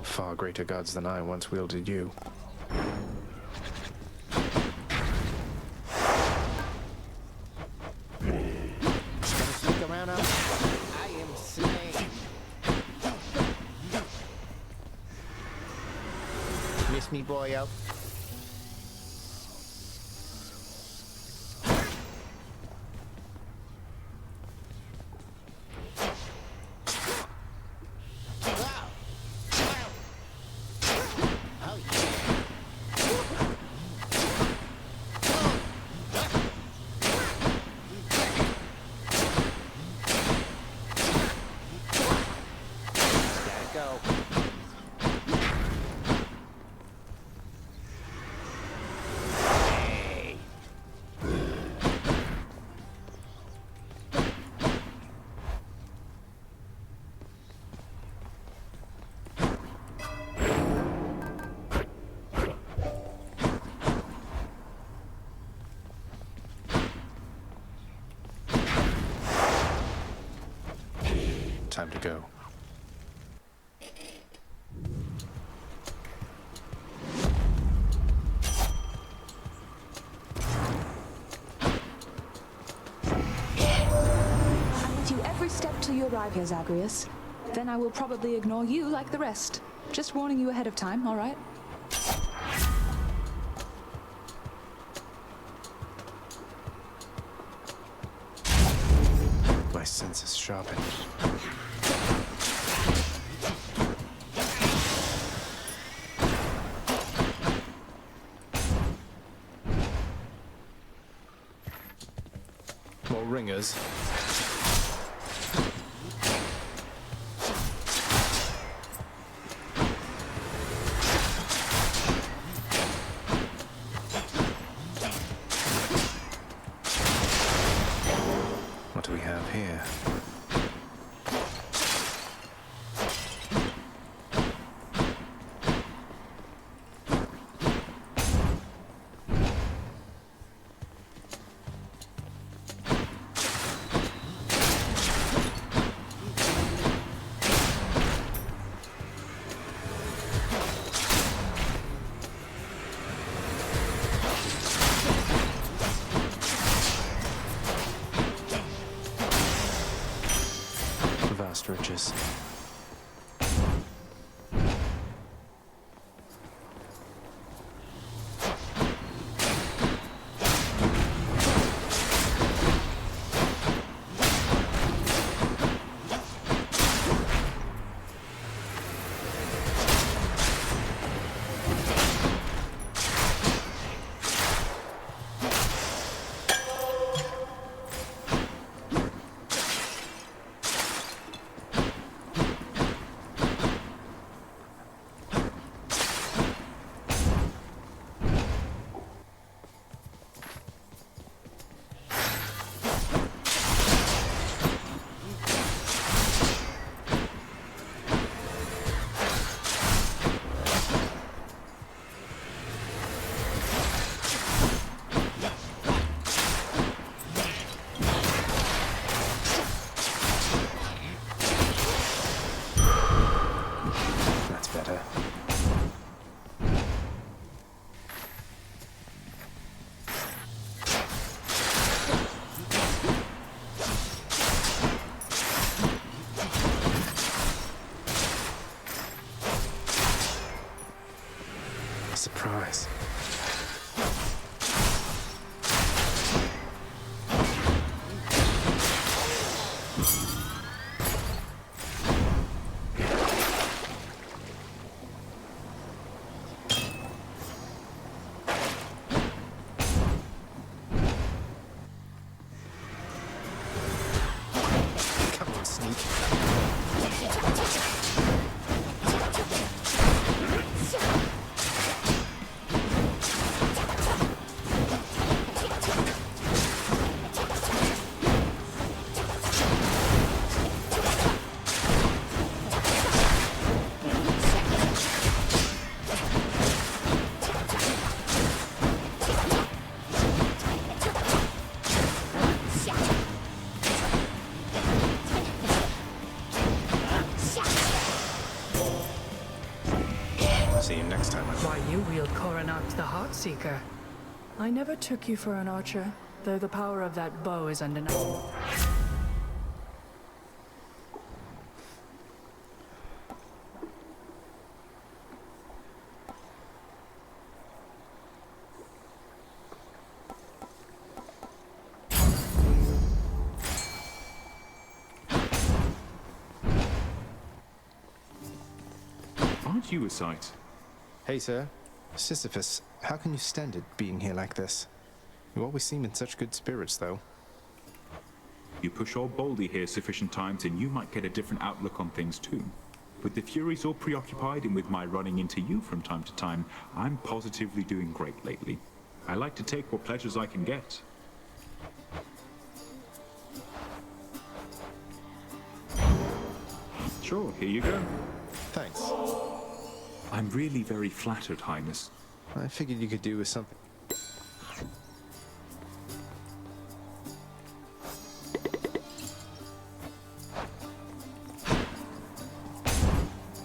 Far greater gods than I once wielded you. Stick around up. I am slain. Miss me, boyo? Time to go. I'm with you every step till you arrive here, Zagreus. Then I will probably ignore you like the rest. Just warning you ahead of time, all right? My senses sharpened. More ringers. What do we have here? Vast riches. Surprise. See you next time. Why, you wield Coronacht the Heartseeker. I never took you for an archer, though the power of that bow is undeniable. Aren't you a sight? Hey, sir. Sisyphus, how can you stand it being here like this? You always seem in such good spirits, though. You push old Baldy here sufficient times and you might get a different outlook on things too. With the Furies all preoccupied and with my running into you from time to time, I'm positively doing great lately. I like to take what pleasures I can get. Sure, here you go. Thanks. I'm really very flattered, Highness. I figured you could do with something.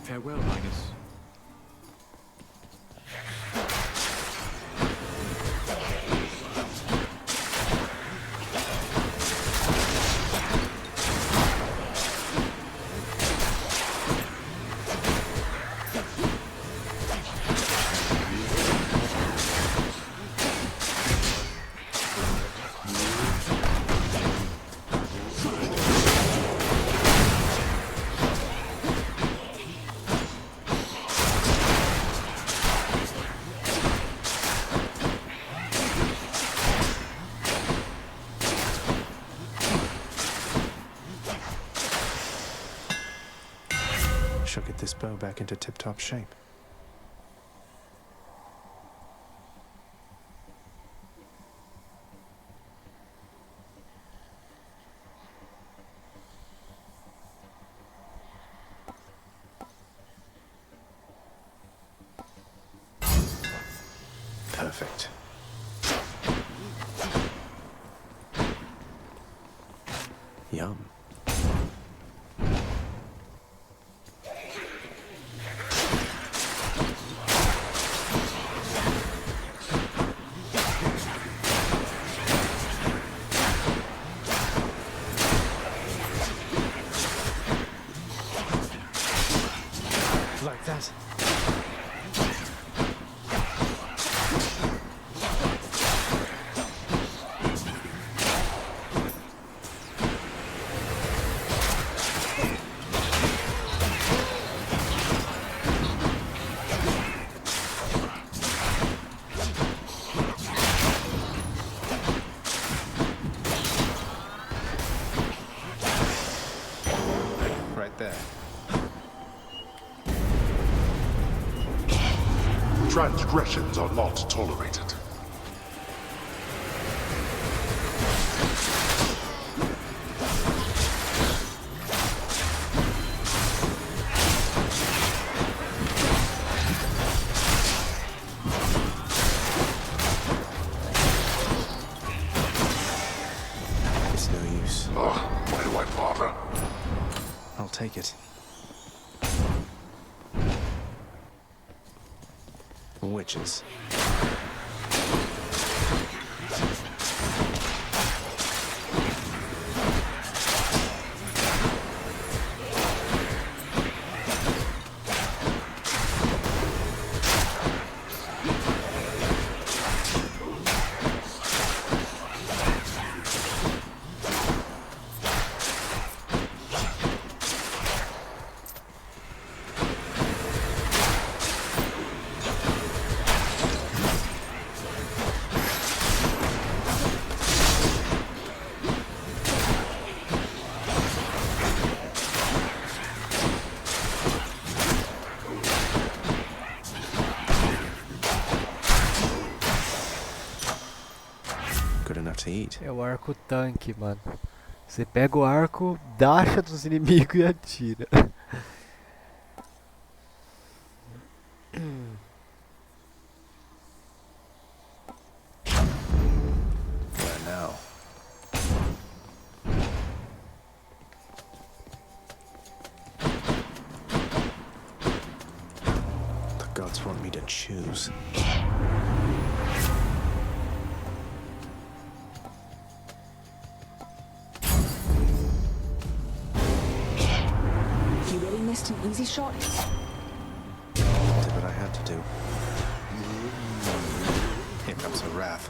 Farewell, Highness. She'll get this bow back into tip-top shape. Perfect. Yum. Like that. Right there. Transgressions are not tolerated. It's no use. Why do I bother? I'll take it. Witches. Good enough to eat. É o arco tanque, mano. Você pega o arco, dacha dos inimigos e atira. Where now? The Gods want me to choose. You really missed an easy shot? Did what I had to do. Here comes her wrath.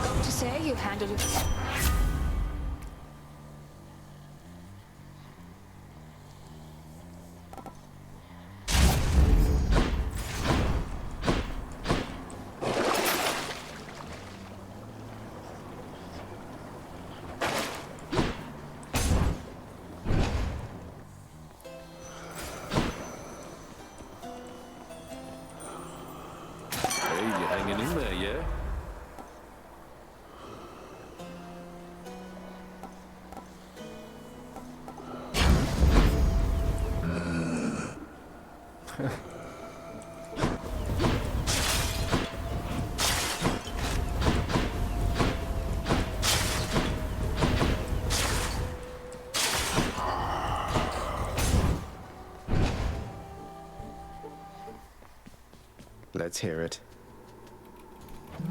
Got to say, you handled it. Hey, you hanging in there, yeah? Let's hear it.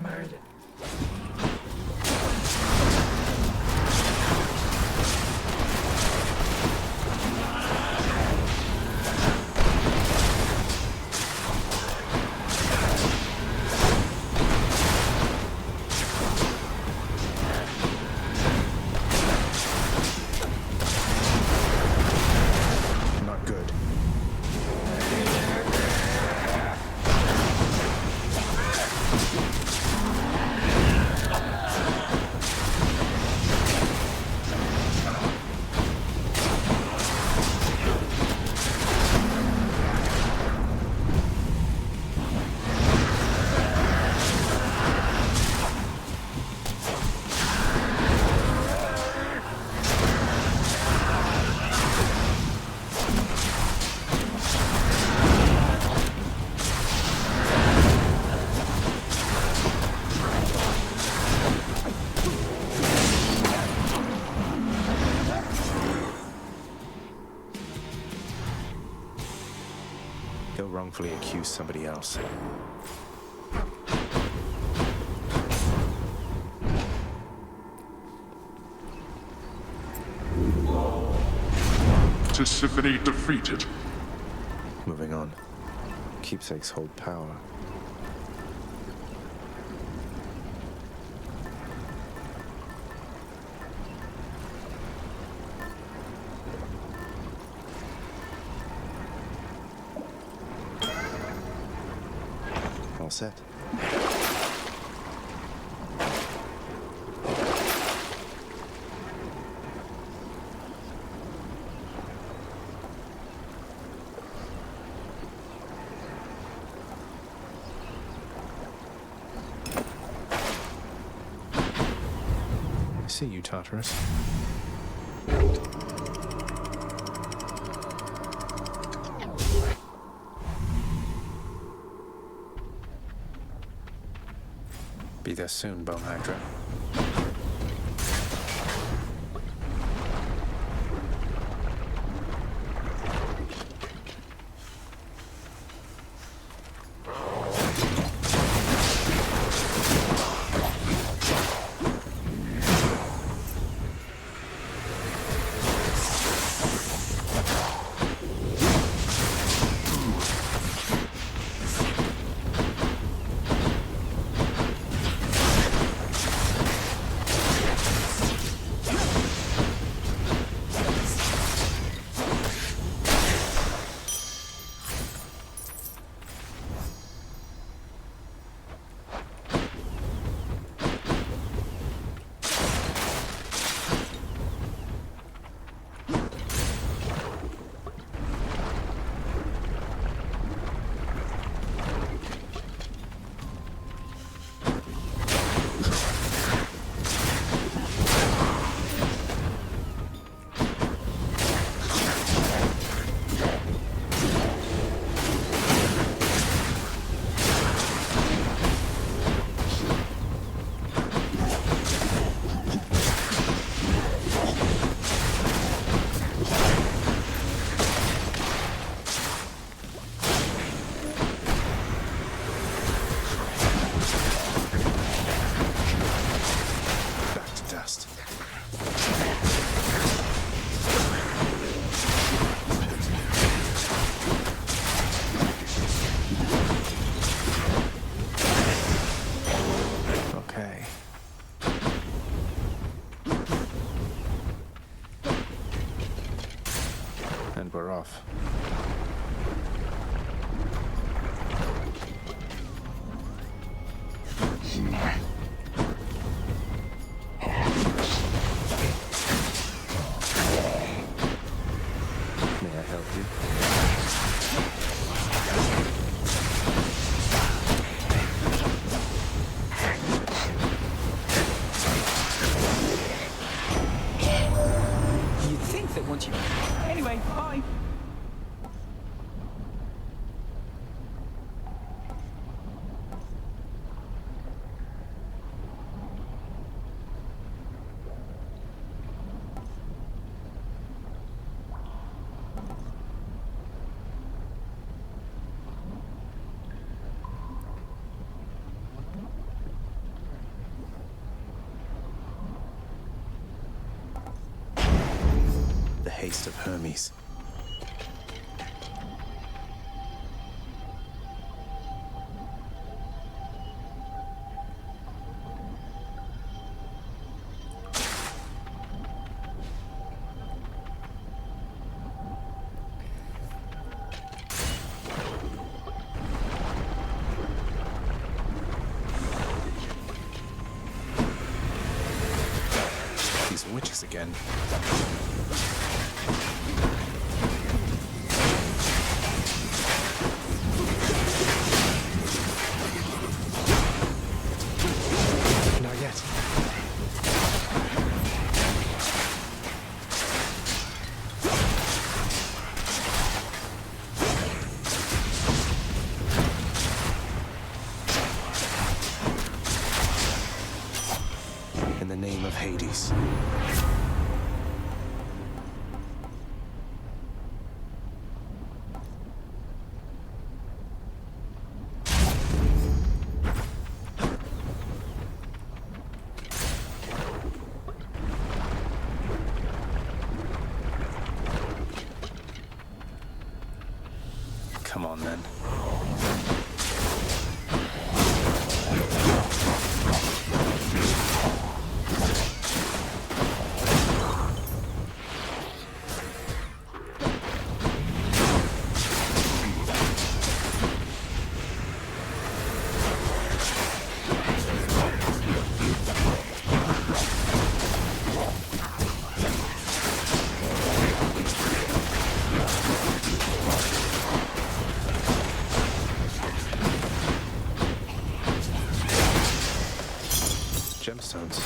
Murder. Not good. He'll wrongfully accuse somebody else. Tisiphone defeated. Moving on. Keepsakes hold power. All set. I see you, Tartarus. Be there soon, Bone Hydra. And we're off. May I help you? You'd think that once you... Anyway, bye. The haste of Hermes. These witches again. Not yet. In the name of Hades. Come on, then. Gemstones.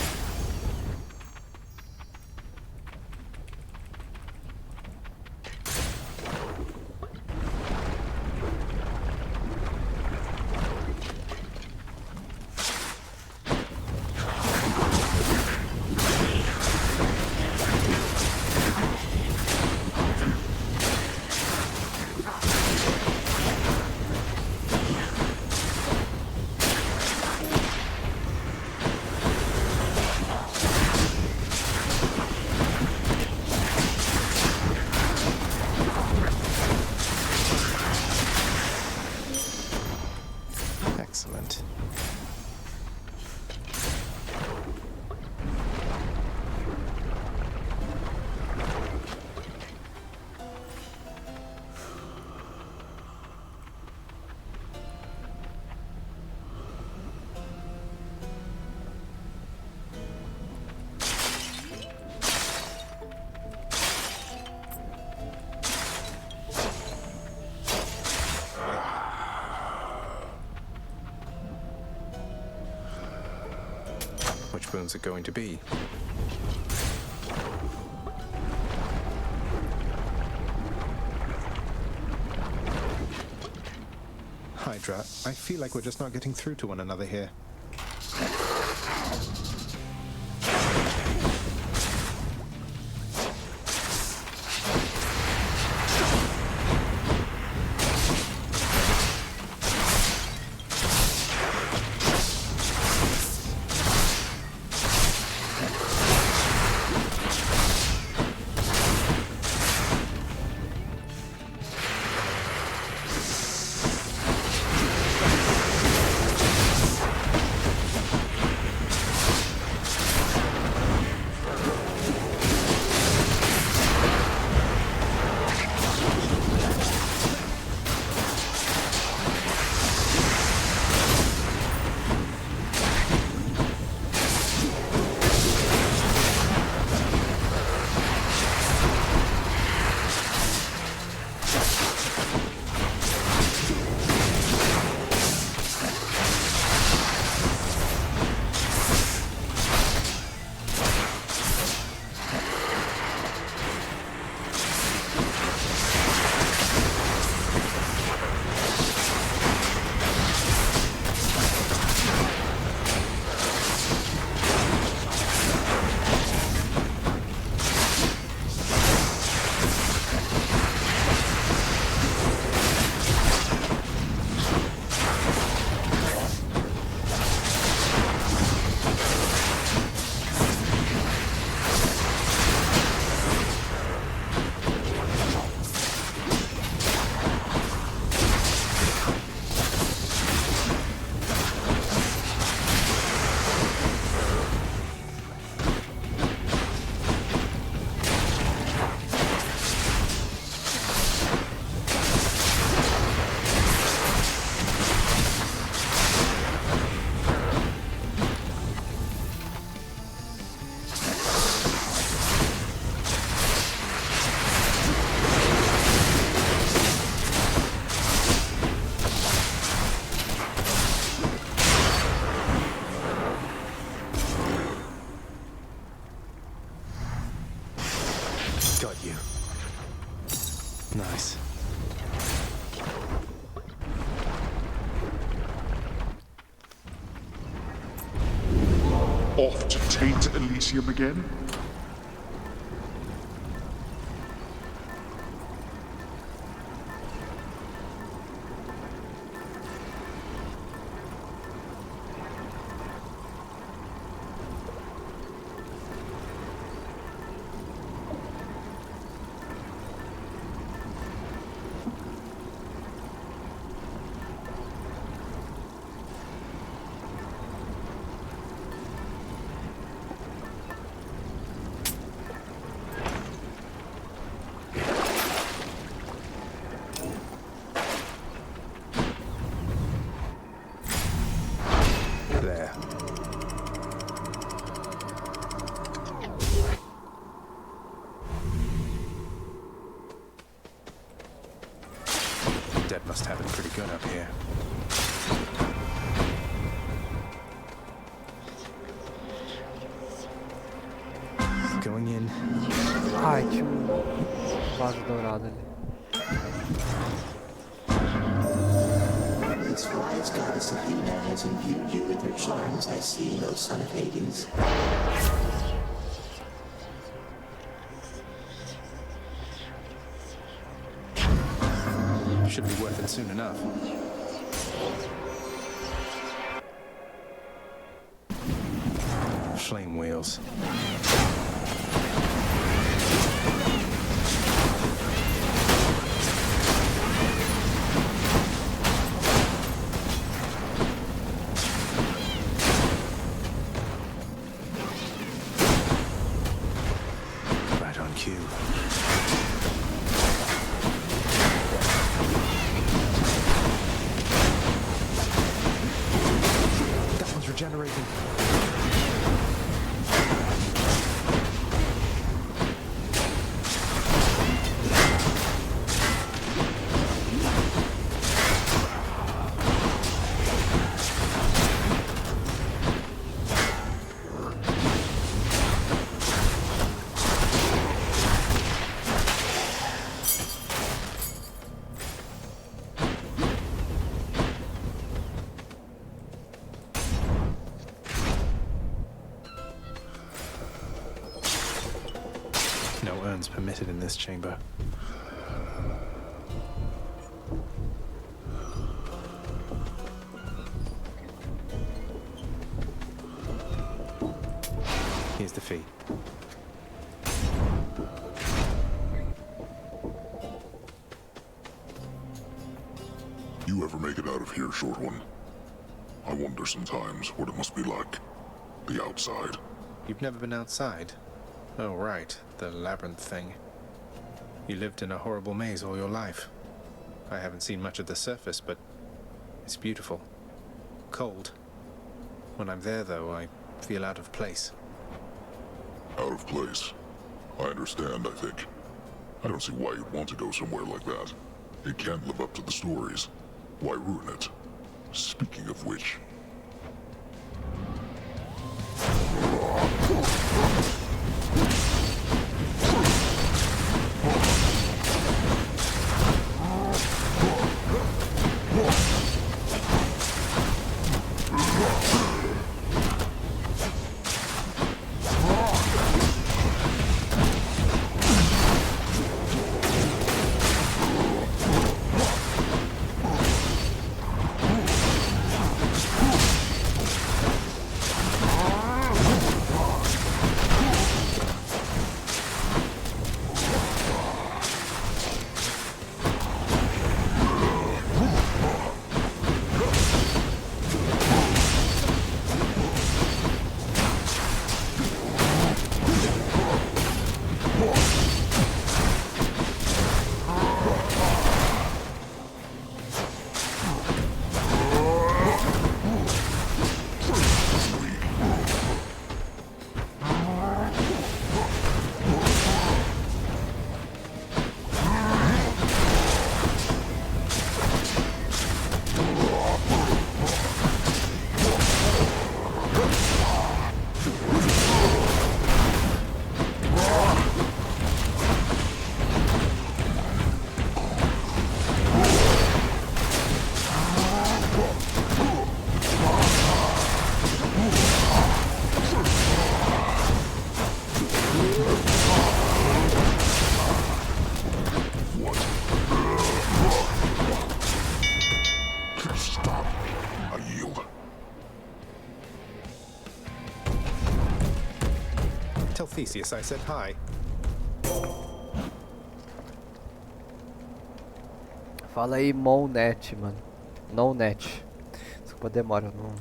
Excellent. Which boon's it going to be? Hydra, I feel like we're just not getting through to one another here. Got you. Nice. Off to taint Elysium again? There. Dead must have it pretty good up here. Going in. Ai, tinha um vaso dourado ali. This wise goddess Athena has imbued you with her charms, I see, no son of Hades. Should be worth it soon enough. Flame wheels. Right on cue. That one's regenerating. No urns permitted in this chamber. Here's the fee. You ever make it out of here, short one? I wonder sometimes what it must be like. The outside. You've never been outside? Oh, right. The labyrinth thing. You lived in a horrible maze all your life. I haven't seen much of the surface, but it's beautiful. Cold. When I'm there, though, I feel out of place. Out of place. I understand, I think. I don't see why you'd want to go somewhere like that. It can't live up to the stories. Why ruin it? Speaking of which... Tell Theseus I said hi. Fala aí, Monet, mano. No net. Desculpa a demora, eu não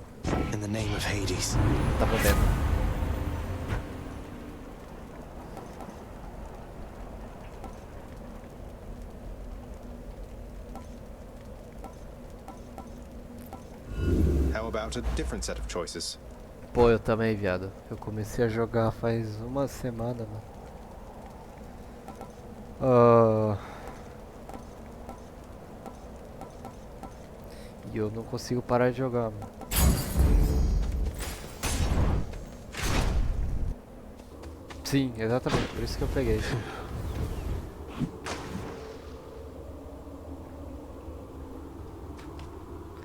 In the name of Hades. tava vendo. How about a different set of choices? Pô, eu também, viado. Eu comecei a jogar faz uma semana, mano. E eu não consigo parar de jogar, mano. Sim, exatamente, por isso que eu peguei.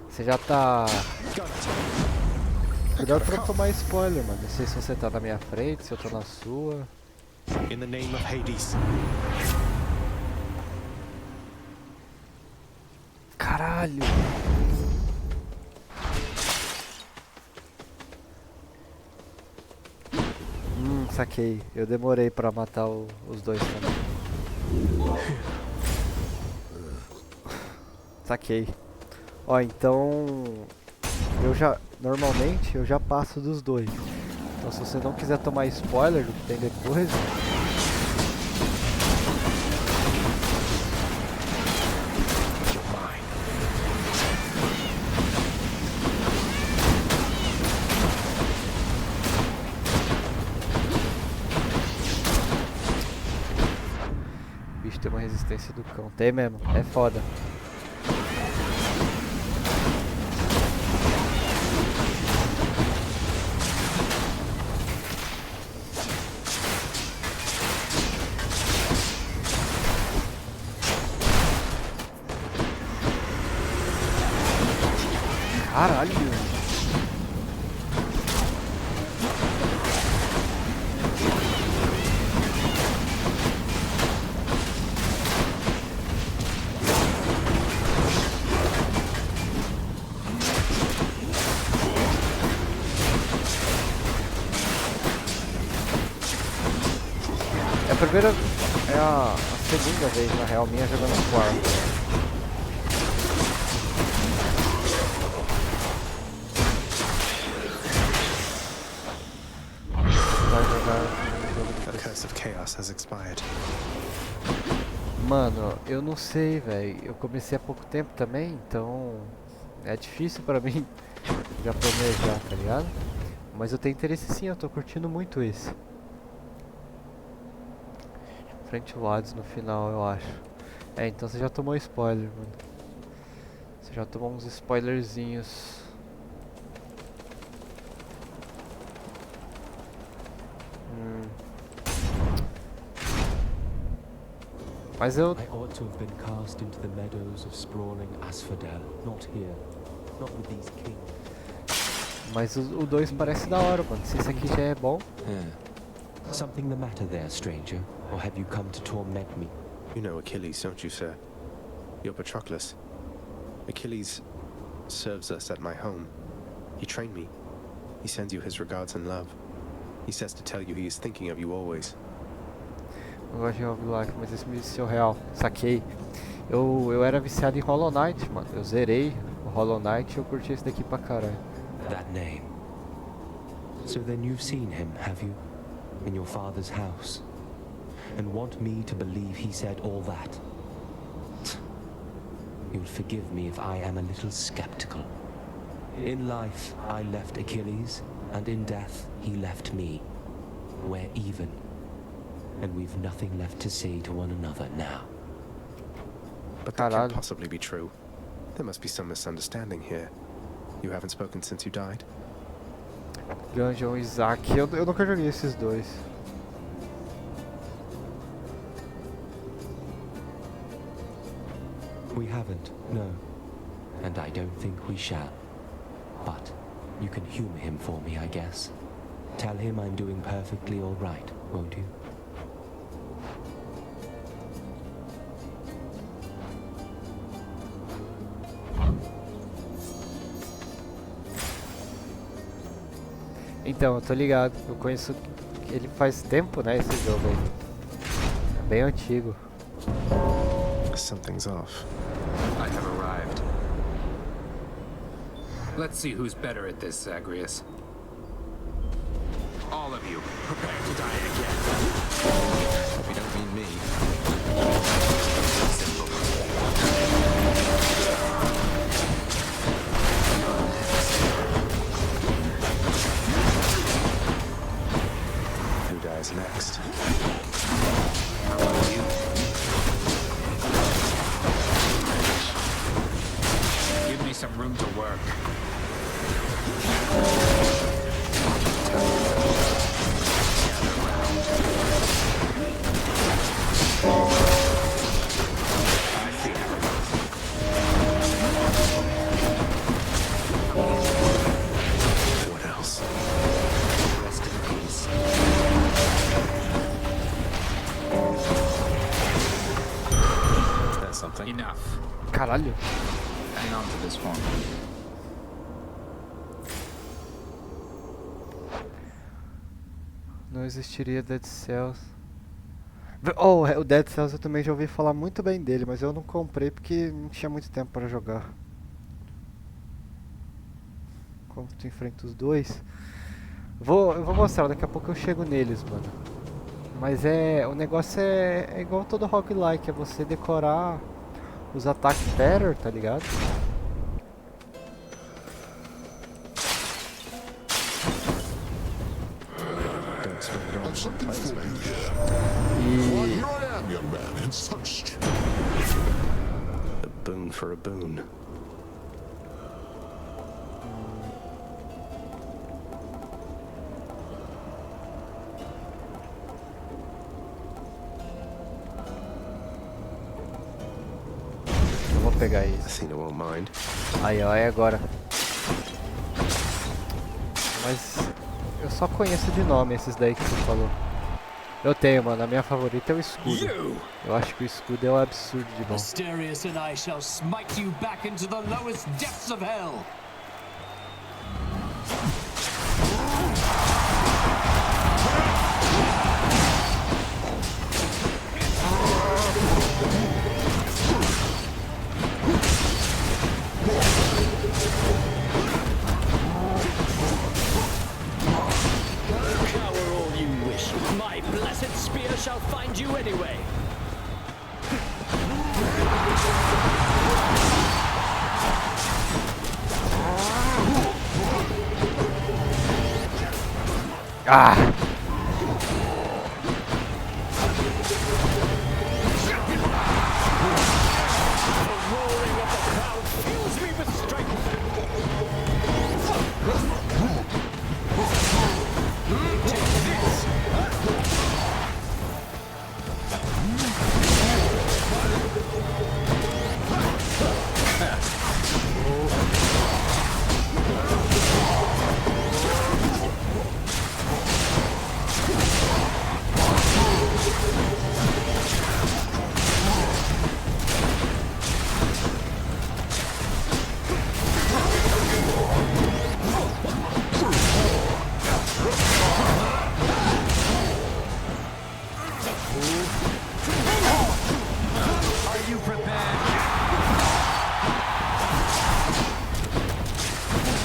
Você já tá... Cuidado pra não tomar spoiler, mano. Não sei se você tá na minha frente, se eu tô na sua. In the name of Hades. Caralho! Saquei. Eu demorei pra matar os dois também. Saquei. Ó, então... Normalmente eu já passo dos dois. Então se você não quiser tomar spoiler do que tem depois... O bicho tem uma resistência do cão. Tem mesmo. É foda. Caralho! É a primeira... É a segunda vez, na real, minha jogando Quark. The curse of chaos has expired. Mano, eu não sei, velho. Eu comecei há pouco tempo também, então é difícil pra mim já planejar, tá ligado? Mas eu tenho interesse sim, eu tô curtindo muito esse. Frente Wilds no final, eu acho. É, então você já tomou spoiler, mano. Você já tomou uns spoilerzinhos. Mas eu... I ought to have been cast into the meadows of sprawling Asphodel, not here, not with these kings. Mas o 2 parece da hora, mano. Se esse aqui já é bom... Something the matter there, stranger? Or have you come to torment me? You know Achilles, don't you, sir? You're Patroclus. Achilles serves us at my home. He trained me. He sends you his regards and love. He says to tell you he is thinking of you always. Eu gosto de roguelike, mas esse me disse real. Saquei. Eu era viciado em Hollow Knight, mano. Eu zerei o Hollow Knight e eu curti esse daqui pra caralho. That name. So then you've seen him, have you? In your father's house? And want me to believe he said all that? You'll forgive me if I am a little skeptical. In life, I left Achilles, and in death, he left me. We're even. And we've nothing left to say to one another now. But that can't possibly be true. There must be some misunderstanding here. You haven't spoken since you died? Gungeon e Isaac. Eu nunca joguei esses dois. We haven't, no. And I don't think we shall. But you can humor him for me, I guess. Tell him I'm doing perfectly all right, won't you? Então, eu tô ligado. Eu conheço ele faz tempo, né, esse jogo aí. É bem antigo. Something's off. I have arrived. Let's see who's better at this, Zagreus. All of you, prepare to die again. Hope you don't mean me. Simple. Who dies next? How about you? Give me some room to work. What else? Rest in peace. That's something. Enough. Caralho. Hang on to this for me. Não existiria Dead Cells. Oh, o Dead Cells eu também já ouvi falar muito bem dele, mas eu não comprei porque não tinha muito tempo para jogar. Como tu enfrenta os dois? Eu vou mostrar, daqui a pouco eu chego neles, mano. Mas o negócio é igual todo roguelike, é você decorar os ataques better, tá ligado? I've something for you here. Why, here I am, young man, in such strength. A boon for a boon. Eu vou pegar isso. Athena won't mind. Aí, ó, é agora. Mas eu só conheço de nome esses daí que você falou. Eu tenho, mano. A minha favorita é o escudo. Eu acho que o escudo é um absurdo de bom. Mysterious and I shall smite you back into the lowest depths of hell. Cower all you wish. My blessed spear shall find you anyway. Ah! The roaring of the crowd fills me with strength. Take this. Are you prepared?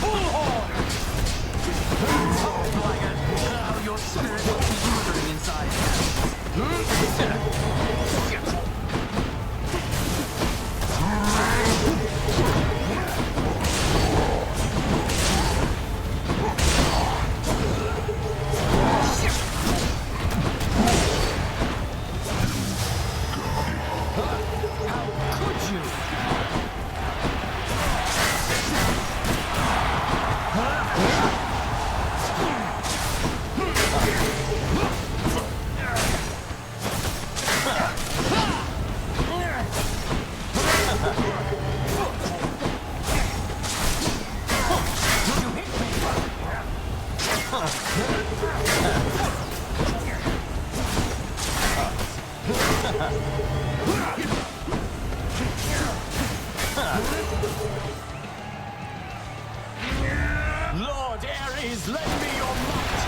Bullhorn! Oh, Blackguard, now your spirit will be withering inside. How could you? Lord Ares, lend me your might!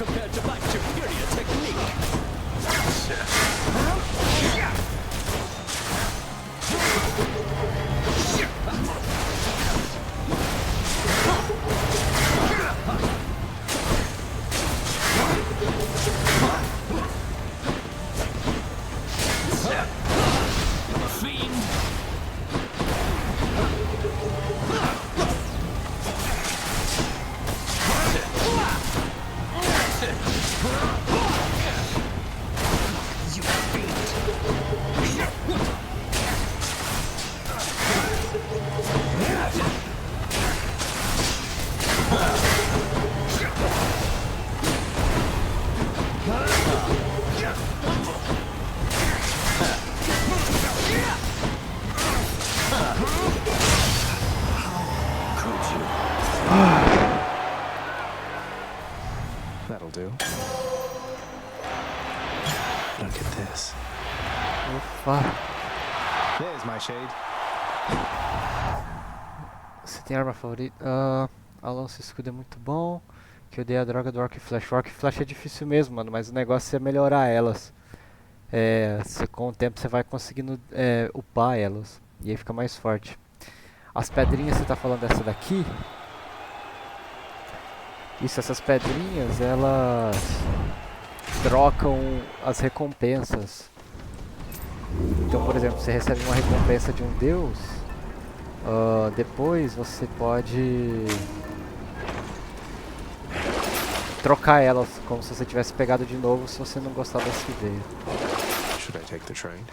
compared to my superior technique. That'll do. Look at this. Ufa. There's my shade. Você tem arma favorita? A lança escudo é muito bom. Que eu dei a droga do arco e flecha. O arco e flecha é difícil mesmo, mano. Mas o negócio é melhorar elas. Com o tempo você vai conseguindo upar elas. E aí fica mais forte. As pedrinhas, você tá falando dessa daqui? Isso, essas pedrinhas, elas trocam as recompensas. Então, por exemplo, você recebe uma recompensa de um deus, depois você pode trocar elas, como se você tivesse pegado de novo, se você não gostar das que veio. Should I take the train?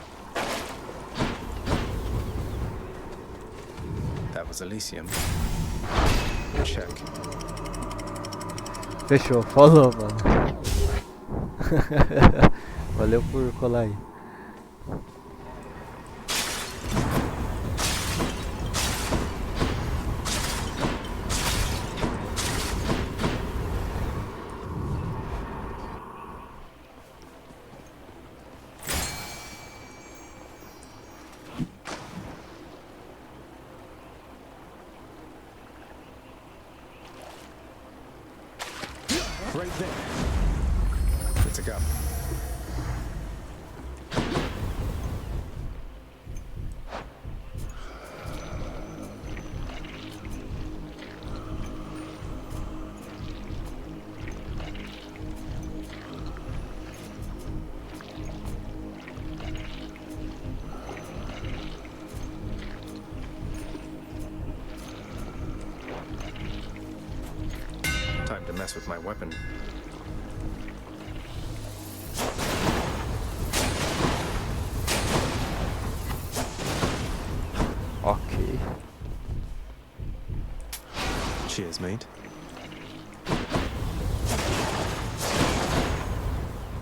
That was Elysium. Check. Fechou, falou, mano. Valeu por colar aí. Right there. Let's go. Time to mess with my weapon. Ok. Cheers, mate.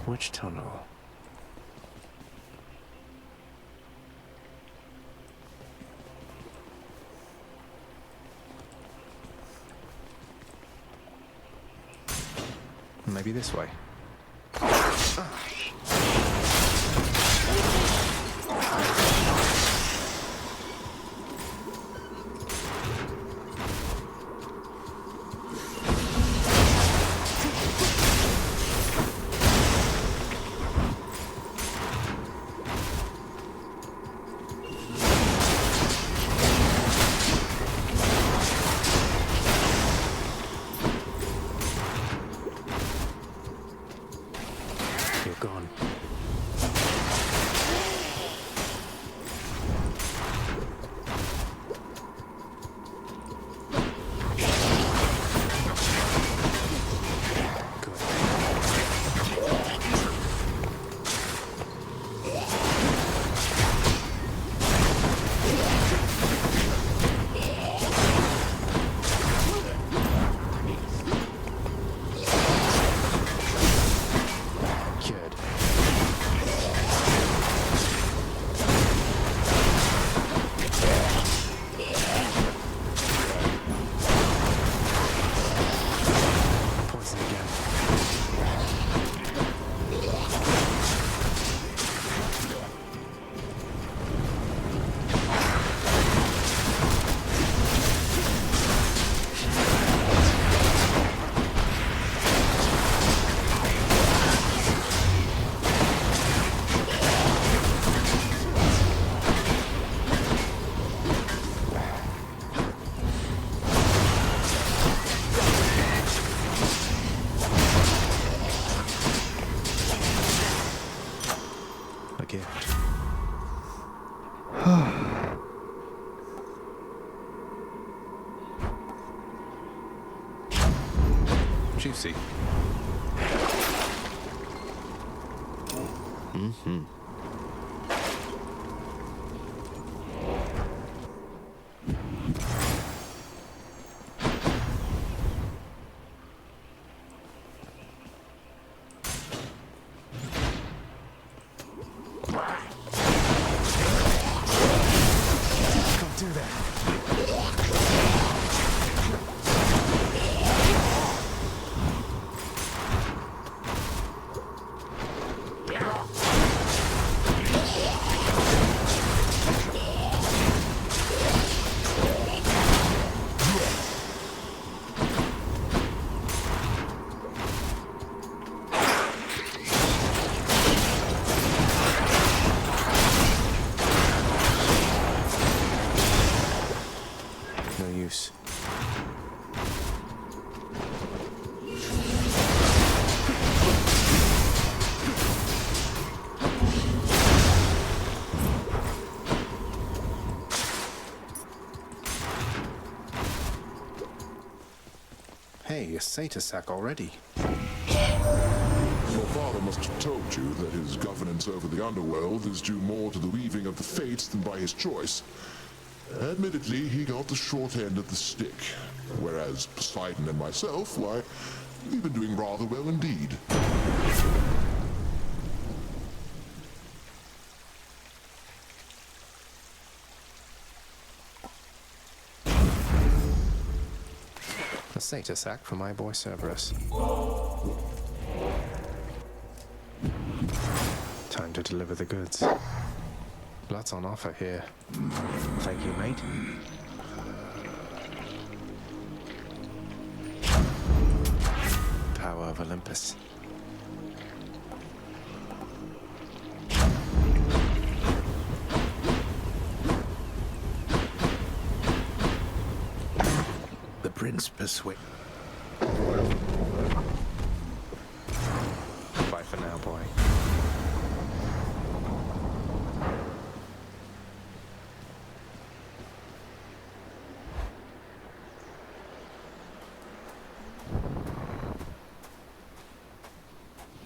Which tunnel? Maybe this way. Juicy. Mm-hmm. Don't do that. No use. Hey, a Satyr sack already. Your father must have told you that his governance over the underworld is due more to the weaving of the fates than by his choice. Admittedly, he got the short end of the stick, whereas Poseidon and myself, why, we've been doing rather well indeed. A Satyr sack for my boy Cerberus. Time to deliver the goods. Lots on offer here. Thank you, mate. Power of Olympus. The prince persuade. Bye for now, boy.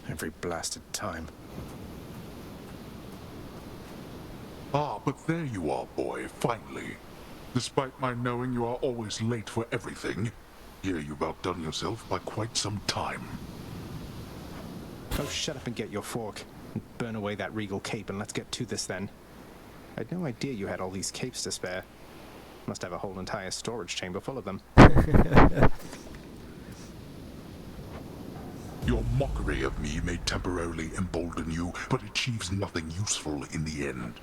Every blasted time. Ah, but there you are, boy, finally. Despite my knowing you are always late for everything, here you've outdone yourself by quite some time. Oh, shut up and get your fork. And burn away that regal cape and let's get to this then. I had no idea you had all these capes to spare. Must have a whole entire storage chamber full of them. Your mockery of me may temporarily embolden you, but achieves nothing useful in the end.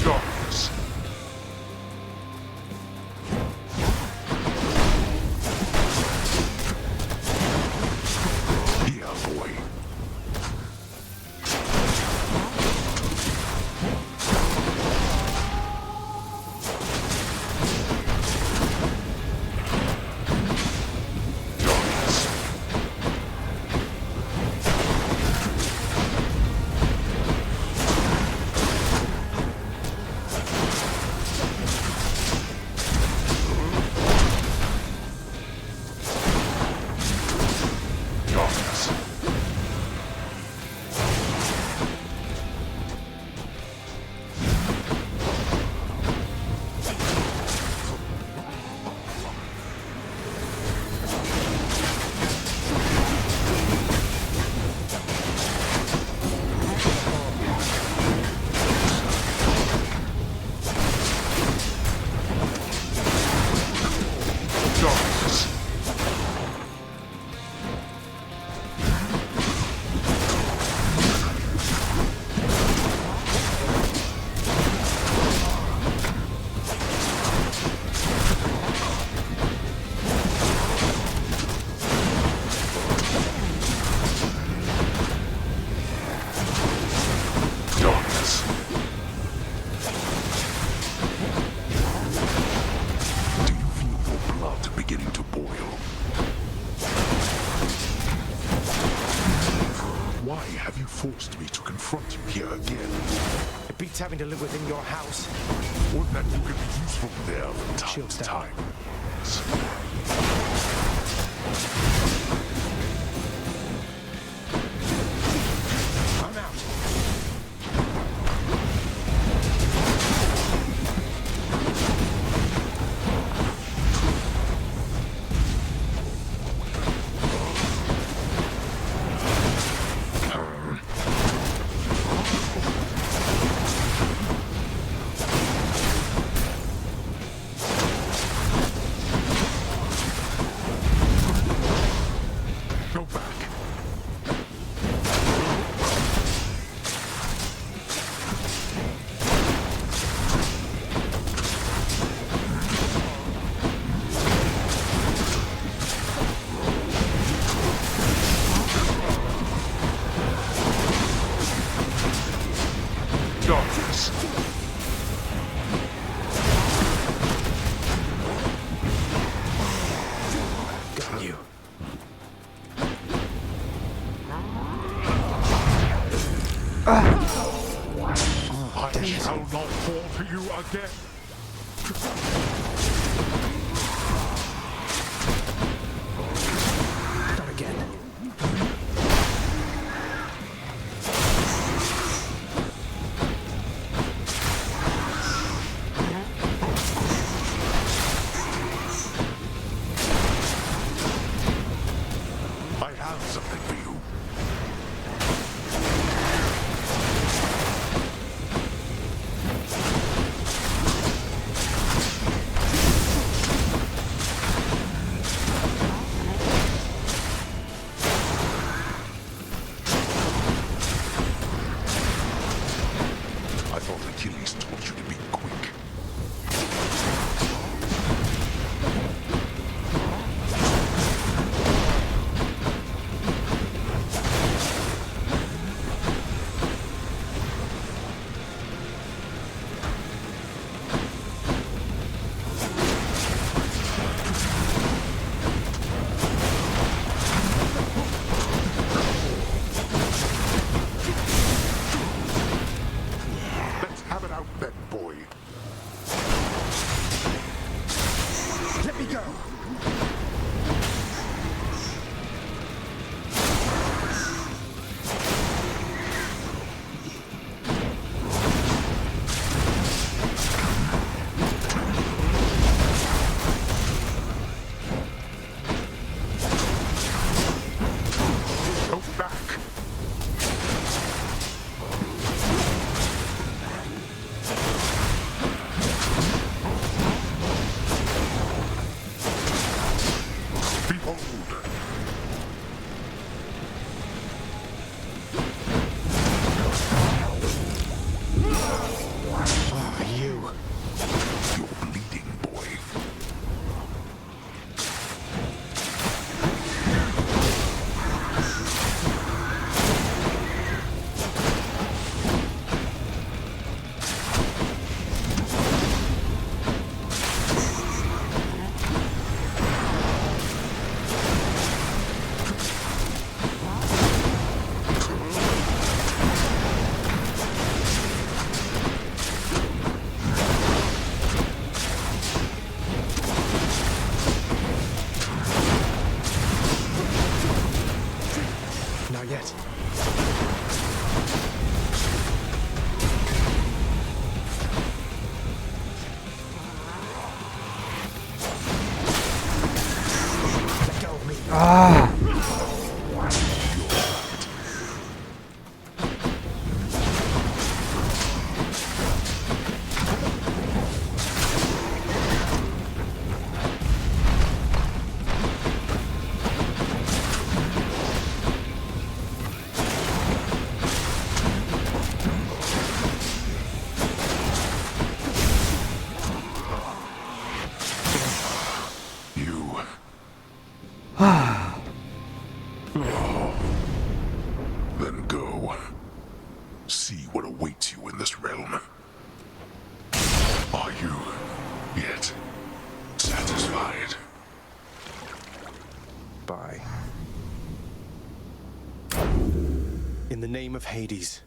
Darkness. Yeah, boy. Why have you forced me to confront you here again? It beats having to live within your house. Wouldn't that you could be useful there from time Shields to down. time? I'm out. Go back. Darkness. Got you. I shall not fall to you again. Not again. I have something for you. I thought Achilles taught you to be quick. Let's have it out then, boy. Let me go. Go back. Behold. You. You're bleeding, boy. Not yet. Let go of me. You. In the name of Hades.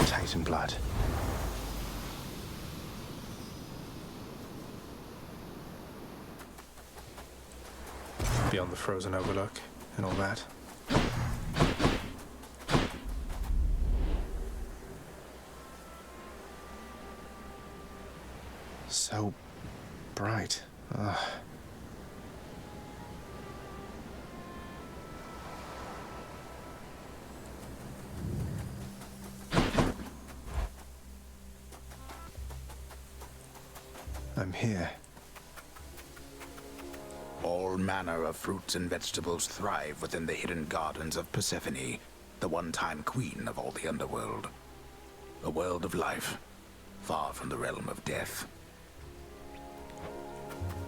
Titan blood. Beyond the frozen overlook and all that. So bright. Ugh. I'm here. All manner of fruits and vegetables thrive within the hidden gardens of Persephone, the one-time queen of all the underworld. A world of life, far from the realm of death.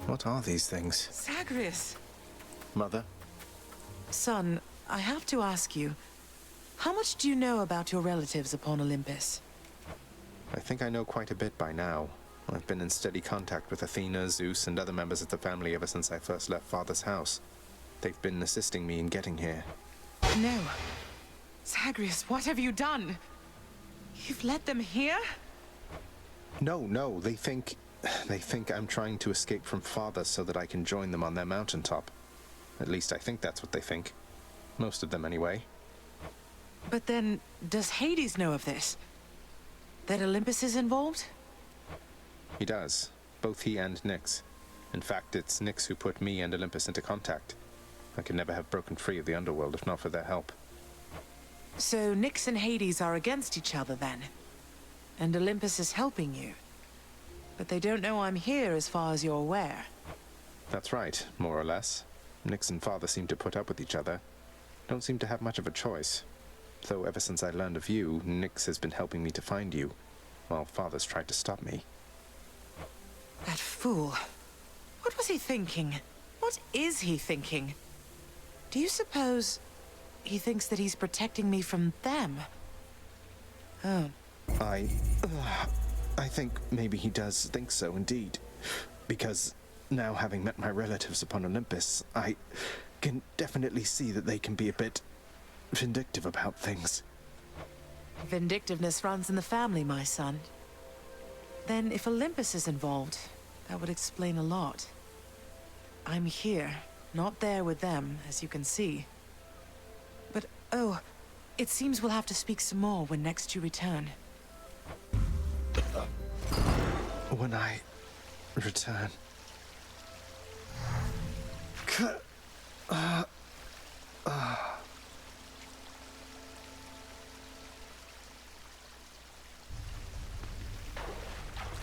What are these things? Zagreus! Mother? Son, I have to ask you, how much do you know about your relatives upon Olympus? I think I know quite a bit by now. I've been in steady contact with Athena, Zeus, and other members of the family ever since I first left Father's house. They've been assisting me in getting here. No. Zagreus, what have you done? You've let them here? No, they think I'm trying to escape from Father so that I can join them on their mountaintop. At least I think that's what they think. Most of them, anyway. But then, does Hades know of this? That Olympus is involved? He does. Both he and Nyx. In fact, it's Nyx who put me and Olympus into contact. I could never have broken free of the underworld if not for their help. So Nyx and Hades are against each other then? And Olympus is helping you? But they don't know I'm here as far as you're aware. That's right, more or less. Nyx and Father seem to put up with each other. Don't seem to have much of a choice. Though ever since I learned of you, Nyx has been helping me to find you, while Father's tried to stop me. That fool. What was he thinking? What is he thinking? Do you suppose he thinks that he's protecting me from them? Oh. I think maybe he does think so indeed. Because now having met my relatives upon Olympus, I can definitely see that they can be a bit vindictive about things. Vindictiveness runs in the family, my son. Then if Olympus is involved, that would explain a lot. I'm here, not there with them, as you can see. But, oh, it seems we'll have to speak some more when next you return. When I return...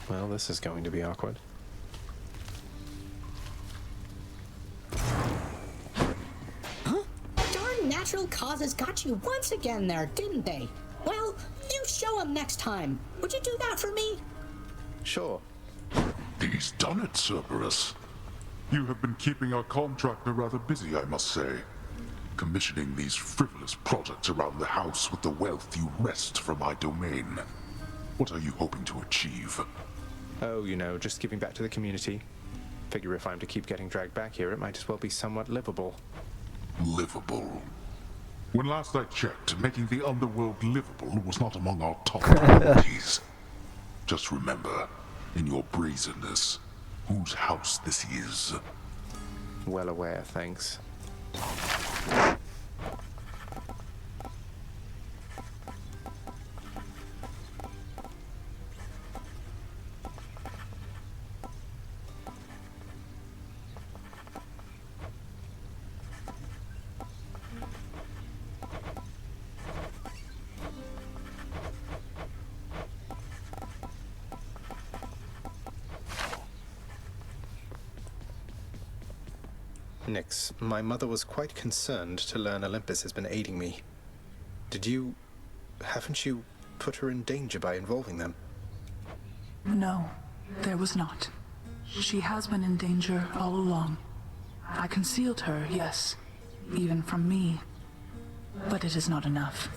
Well, this is going to be awkward. Huh? Darn natural causes got you once again there, didn't they? Well, you show them next time. Would you do that for me? Sure. He's done it, Cerberus. You have been keeping our contractor rather busy, I must say. Commissioning these frivolous projects around the house with the wealth you wrest from my domain. What are you hoping to achieve? Oh, you know, just giving back to the community. Figure if I'm to keep getting dragged back here, it might as well be somewhat livable. Livable? When last I checked, making the underworld livable was not among our top priorities. Just remember, in your brazenness, whose house this is. Well aware, thanks. Nyx, my mother was quite concerned to learn Olympus has been aiding me. Haven't you put her in danger by involving them? No, there was not. She has been in danger all along. I concealed her, yes, even from me. But it is not enough.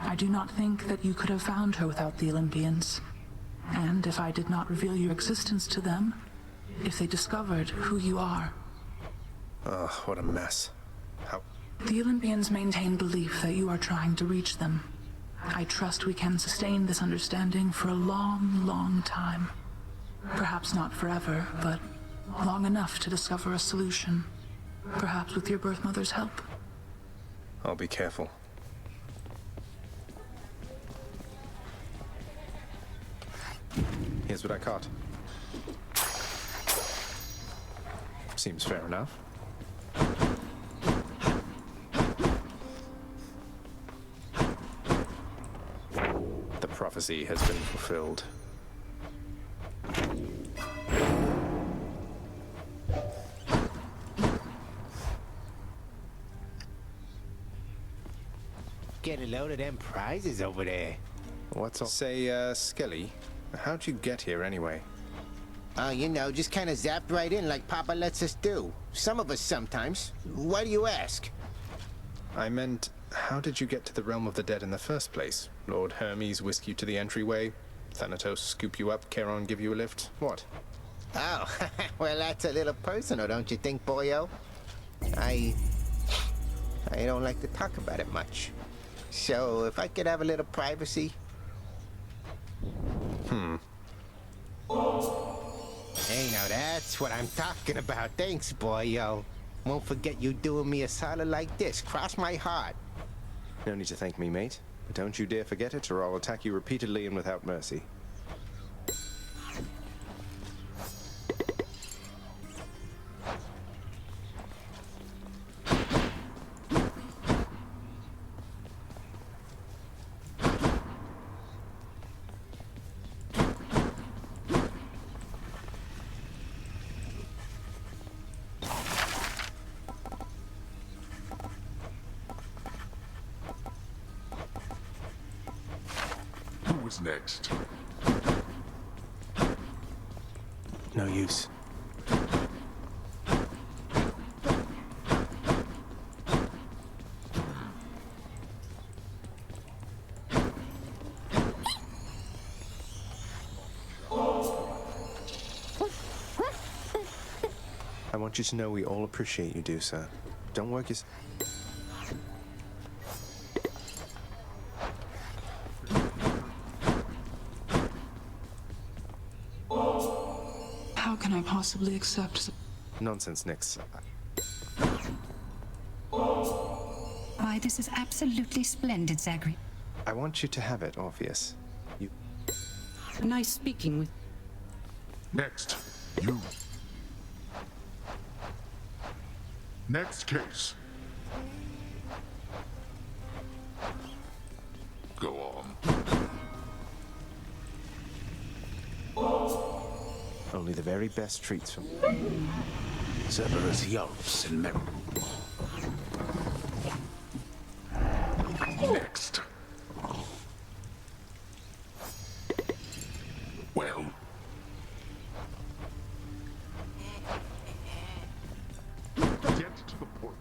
I do not think that you could have found her without the Olympians. And if I did not reveal your existence to them, if they discovered who you are... Oh, what a mess. How... The Olympians maintain belief that you are trying to reach them. I trust we can sustain this understanding for a long, long time. Perhaps not forever, but long enough to discover a solution. Perhaps with your birth mother's help. I'll be careful. Here's what I caught. Seems fair enough. The prophecy has been fulfilled. Get a load of them prizes over there. What's all... Say, Skelly, how'd you get here anyway? Oh, you know, just kind of zapped right in like Papa lets us do. Some of us sometimes. Why do you ask? I meant, how did you get to the realm of the dead in the first place? Lord Hermes whisk you to the entryway? Thanatos scoop you up, Charon give you a lift? What? Oh, well, that's a little personal, don't you think, boyo? I don't like to talk about it much. So, if I could have a little privacy... Hey, now that's what I'm talking about. Thanks, boyo. Won't forget you doing me a solid like this. Cross my heart. No need to thank me, mate. But don't you dare forget it, or I'll attack you repeatedly and without mercy. Who's next? No use. I want you to know we all appreciate you do, sir. Don't work your... How can I possibly accept... Nonsense, Nyx. Why, this is absolutely splendid, Zagreus. I want you to have it, Orpheus. You... Nice speaking with... Next, you. Next case. Go on. Only the very best treats from... Cerberus yelps in memory. Next. Well. Get to the point.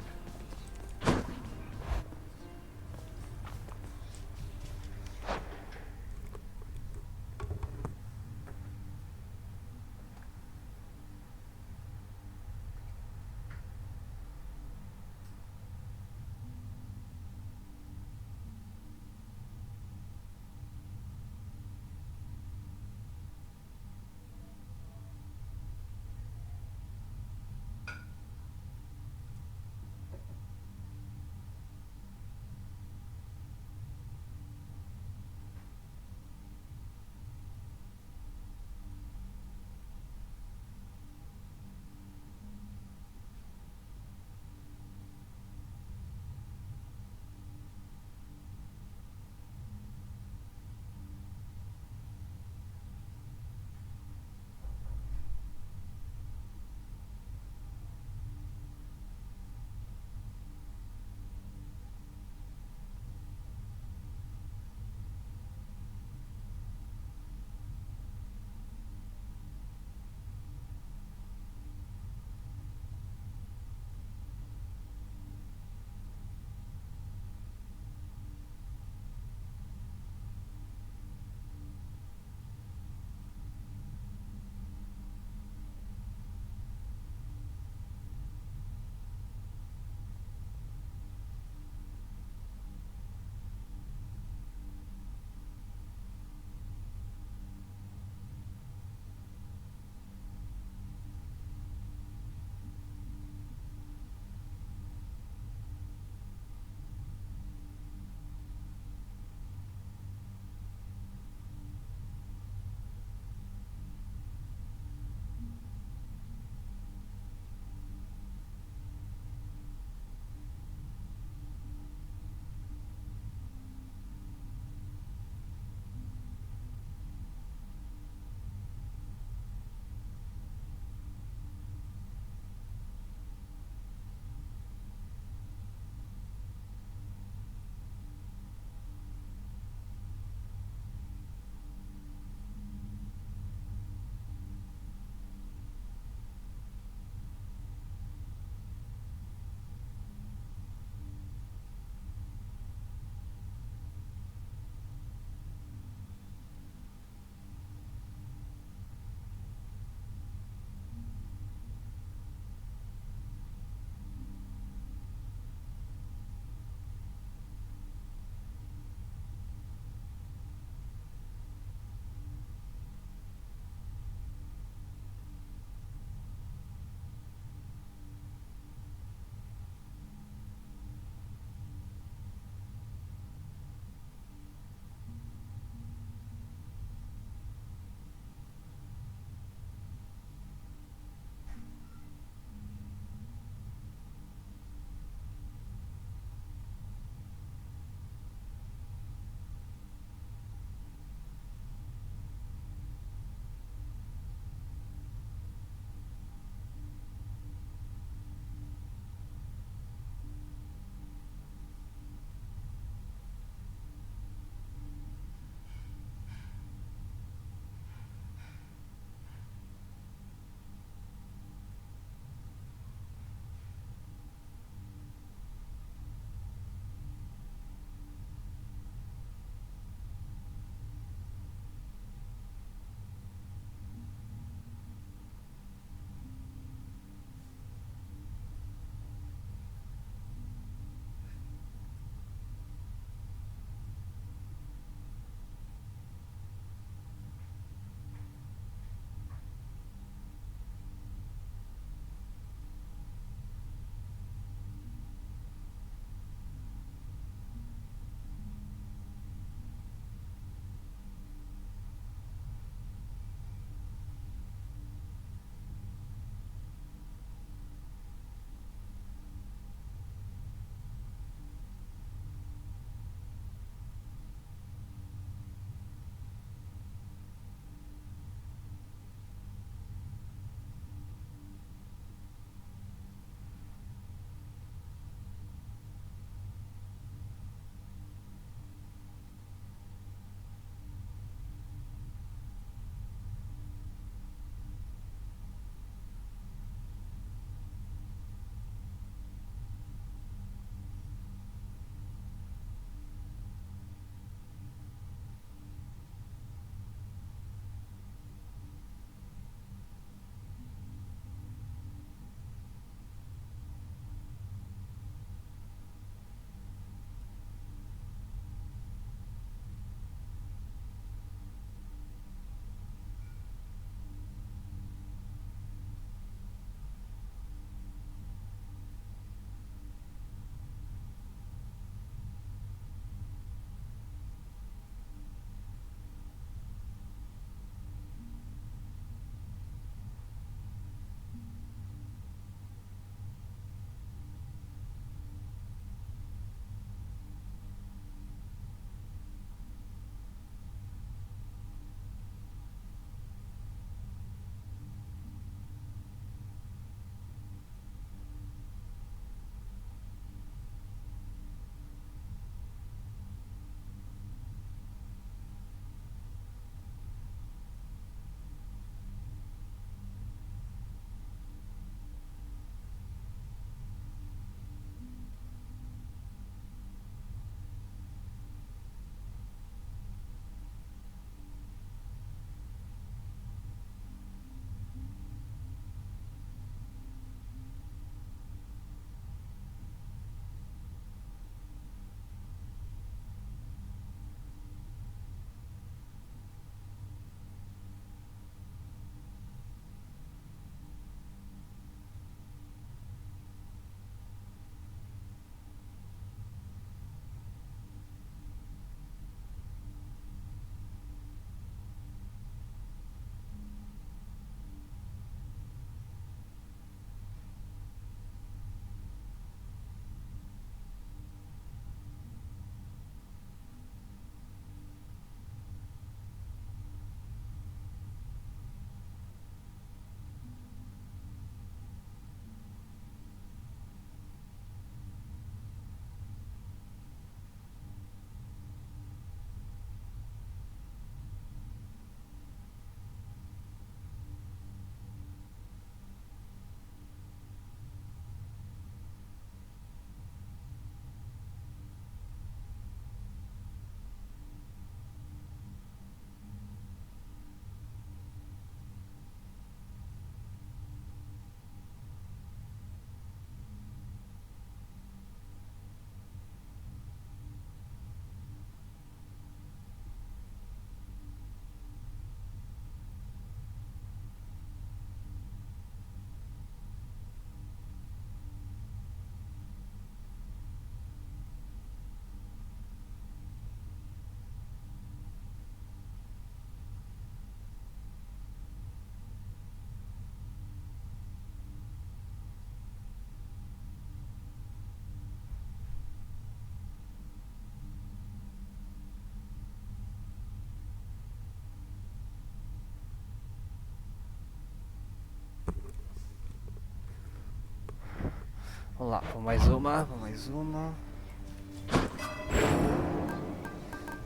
Vamos lá, vou mais uma, vou mais uma.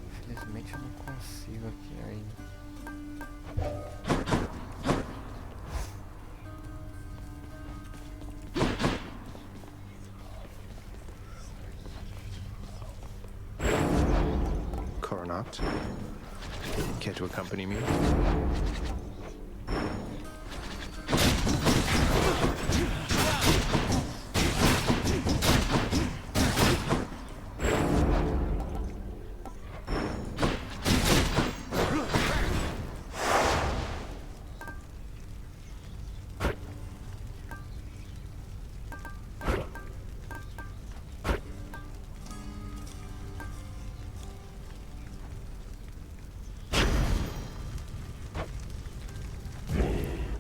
Infelizmente eu não consigo aqui ainda. Coronat, care to accompany me?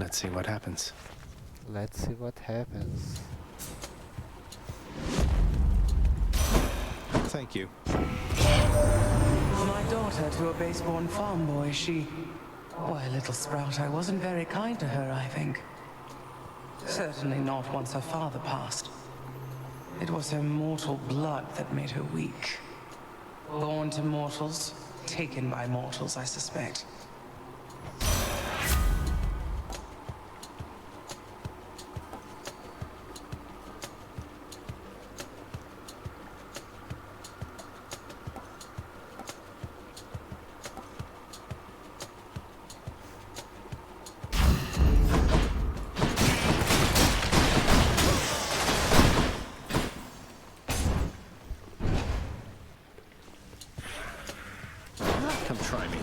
Let's see what happens. Let's see what happens. Thank you. My daughter to a base-born farm boy, she... Why, little sprout, I wasn't very kind to her, I think. Certainly not once her father passed. It was her mortal blood that made her weak. Born to mortals, taken by mortals, I suspect. Come try me.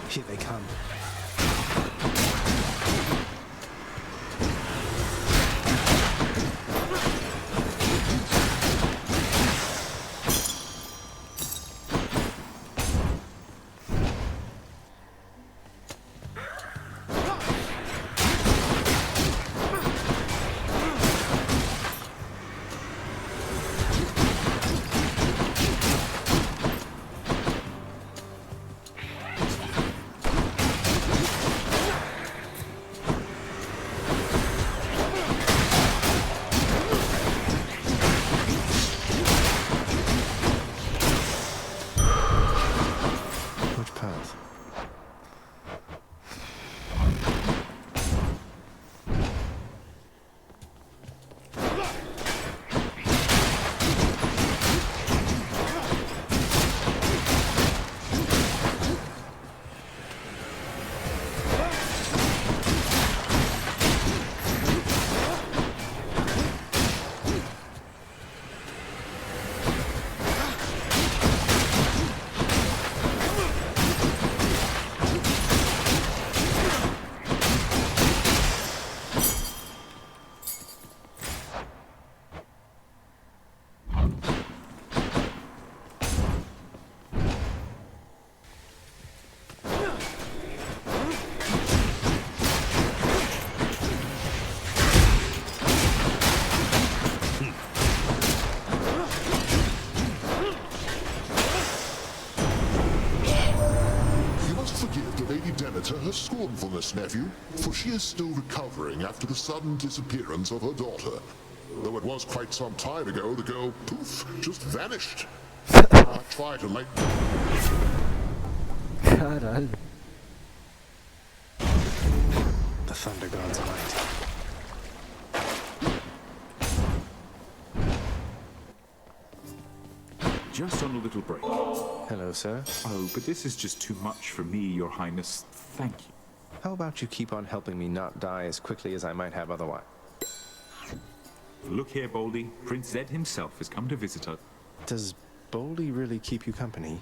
Here they come. Which path? Her scornfulness, nephew, for she is still recovering after the sudden disappearance of her daughter. Though it was quite some time ago, the girl, poof, just vanished. I try to lighten... Caralho. The Thunder God's might. Just on a little break. Hello, sir. Oh, but this is just too much for me, Your Highness. Thank you. How about you keep on helping me not die as quickly as I might have otherwise? Look here, Boldy. Prince Zed himself has come to visit us. Does Boldy really keep you company?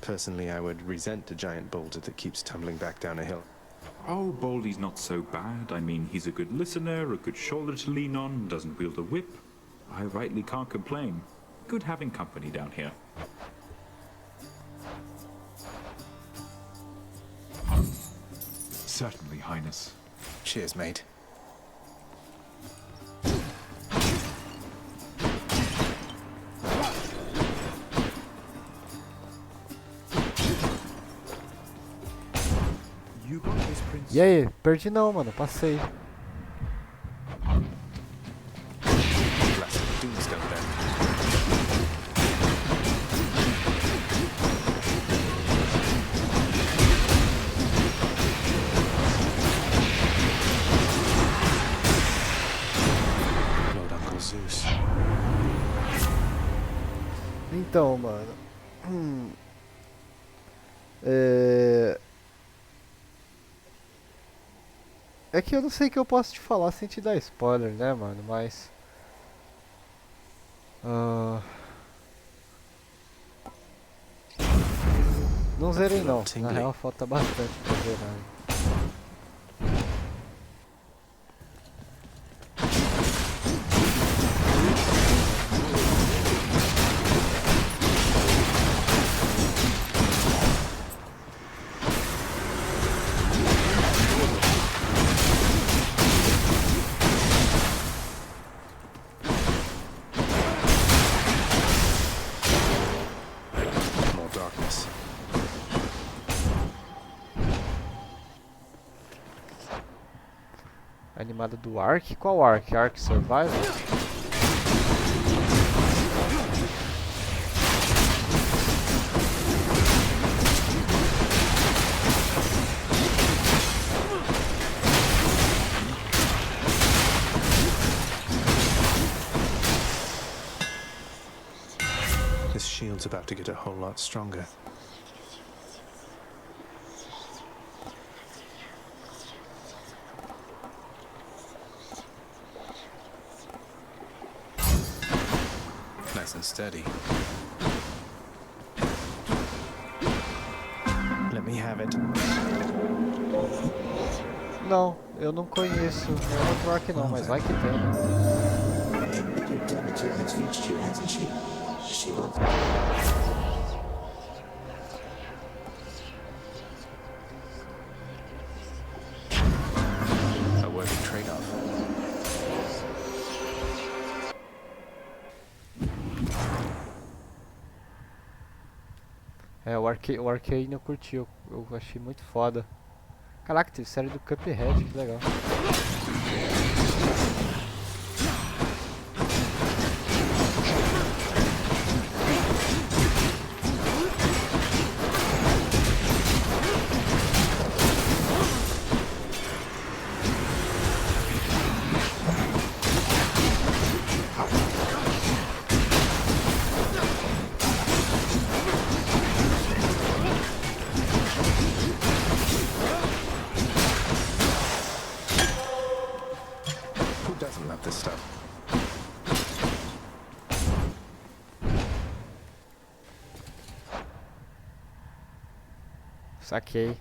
Personally, I would resent a giant boulder that keeps tumbling back down a hill. Oh, Boldy's not so bad. I mean, he's a good listener, a good shoulder to lean on, doesn't wield a whip. I rightly can't complain. Good having company down here. Certainly, Highness. Cheers, mate. You got this, Prince. E aí? Perdi não, mano. Passei. Blasted Doomstone then. Lord Uncle Zeus. Então, mano. É que eu não sei o que eu posso te falar sem te dar spoiler, né, mano? Mas. Não zerei não. Na real falta bastante pra zerar. More darkness. Animada do Ark? Qual Ark? Ark Survival? This shield's about to get a whole lot stronger. Nice and steady. Let me have it. Não, eu não conheço. Eu não vou aqui não, mas vai que tem. A worthy trade-off. É, o Arcane eu curti, eu achei muito foda. Caraca, teve série do Cuphead, que legal. Who doesn't love this stuff? Saquei.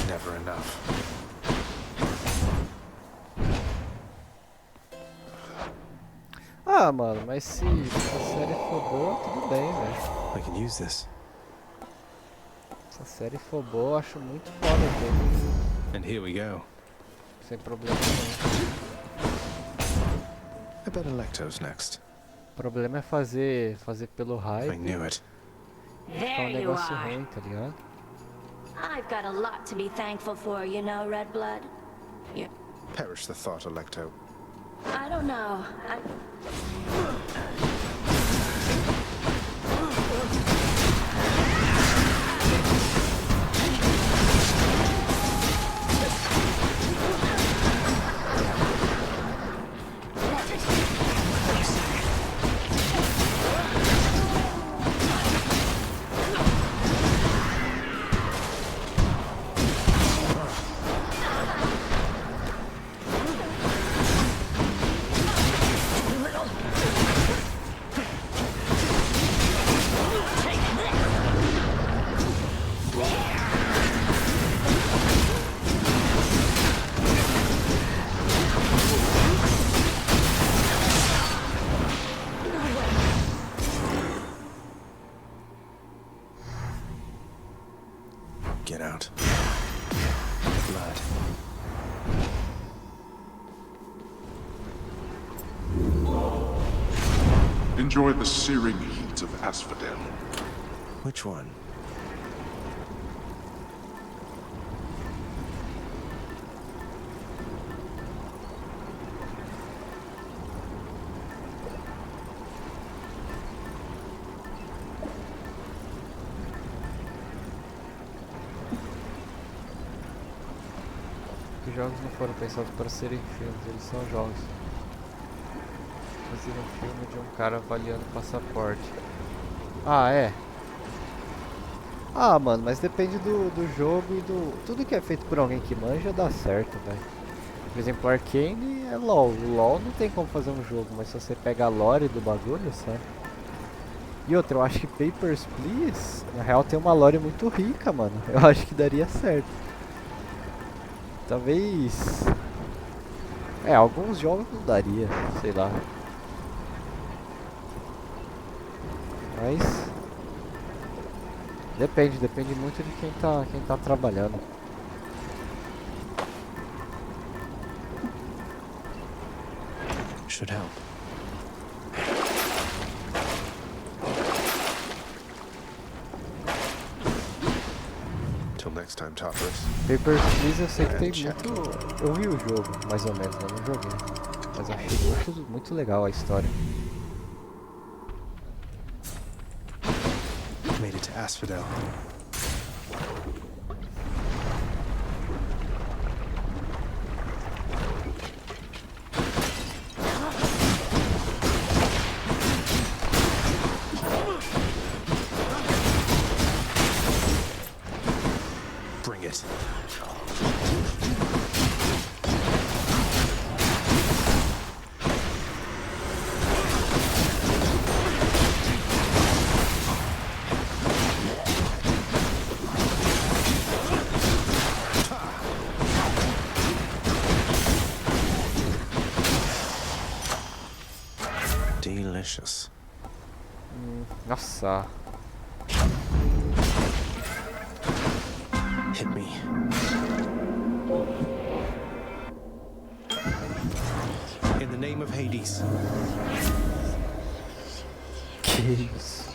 Never enough. Ah, mano, mas se a série for boa, tudo bem, velho. I can use this. Se a série for boa, eu acho muito foda dele. And here we go. Sem problema nenhum. I bet Electo's next. O problema é fazer pelo hype. I knew it. Ficar um There you negócio are. ruim, tá ligado? I've got a lot to be thankful for, you know, Red Blood. Perish the thought, Electo. I don't know. Enjoy the searing heat of Asphodel. Which one? Os jogos não foram pensados para serem filmes, eles são jogos. Fazer um filme de um cara avaliando passaporte. Ah, é? Ah, mano, mas depende do jogo e do... Tudo que é feito por alguém que manja dá certo, velho. Por exemplo, Arcane é LoL. O LoL não tem como fazer um jogo, mas se você pega a lore do bagulho, sabe? E outra, eu acho que Papers, Please, na real tem uma lore muito rica, mano. Eu acho que daria certo. Talvez... É, alguns jogos não daria, sei lá. Mas... Depende muito de quem tá trabalhando. Should help. Till next time, Toppers. Papers, Please eu sei que tem muito... Eu vi o jogo, mais ou menos, eu não joguei. Mas achei muito legal a história. Made it to Asphodel. Bring it. Delicious. Nossa. Hit me. In the name of Hades. Que isso?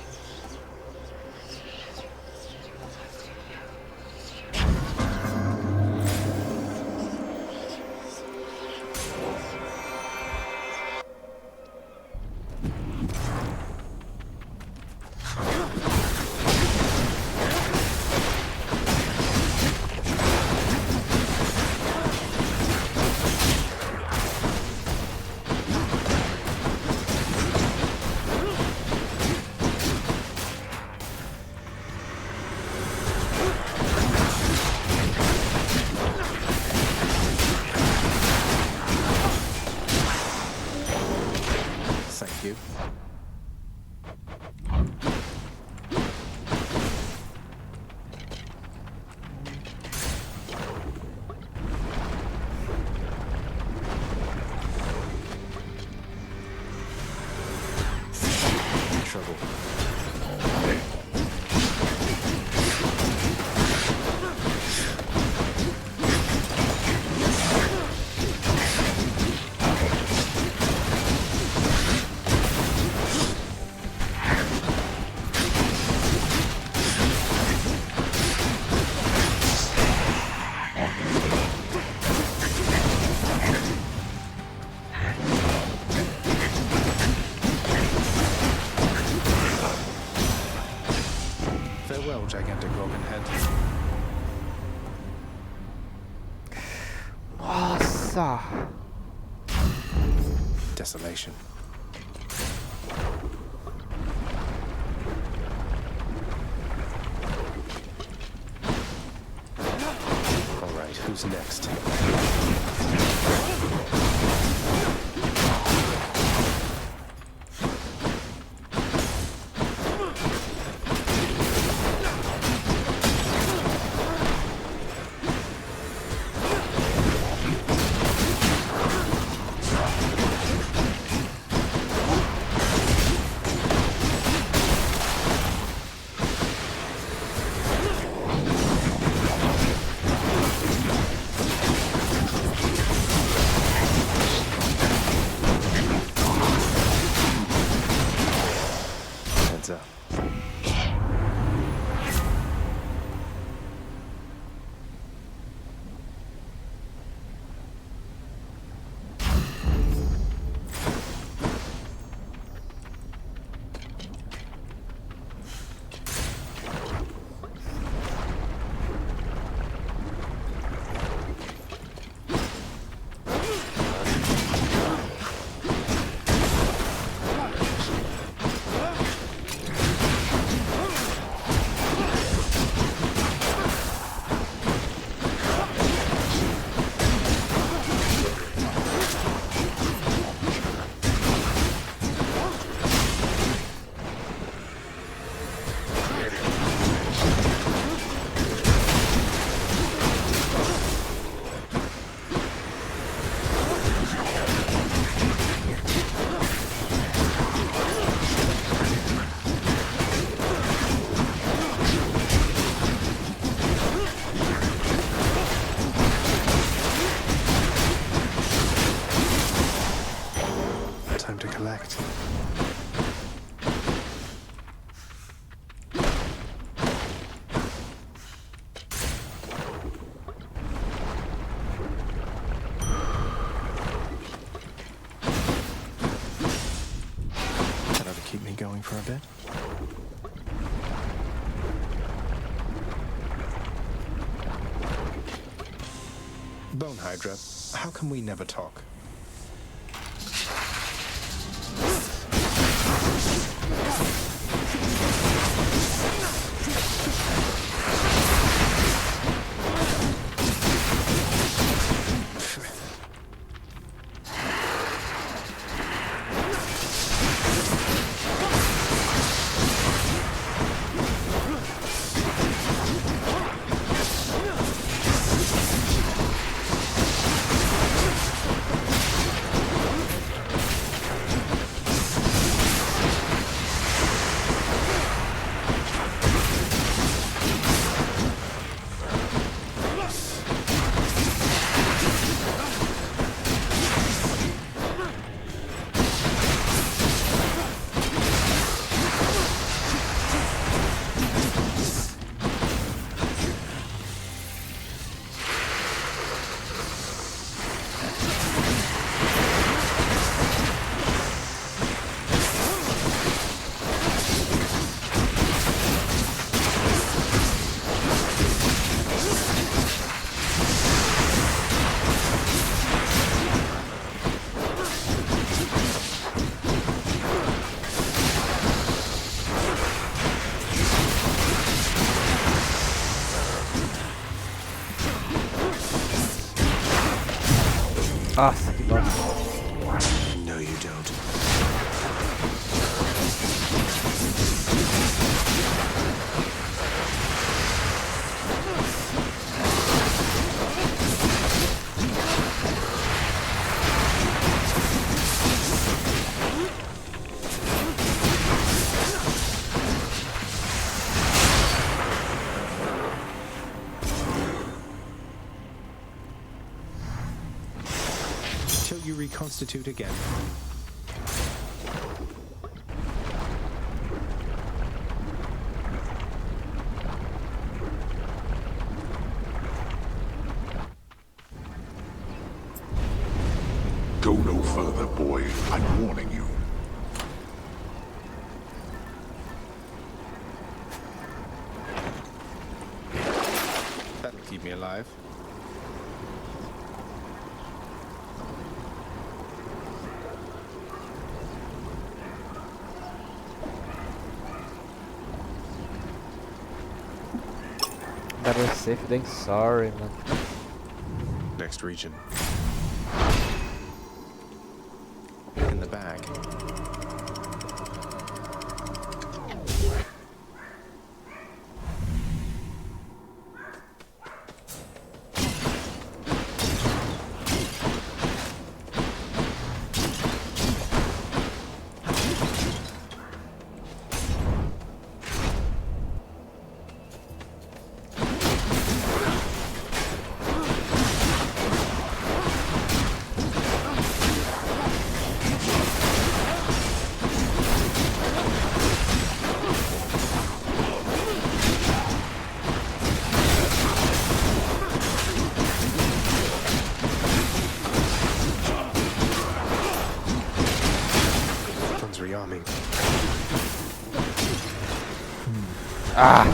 Thank you. Trouble. Farewell, gigantic Gorgon head. Nossa! Desolation. All right, who's next? time to collect. That ought to keep me going for a bit. Bone Hydra, how come we never talk? Nossa, que bosta. No, you don't. Till you reconstitute again. Go no further, boy. I'm warning you. That'll keep me alive. Better safe than sorry, man. Next region. In the bag. Rearming. Ah!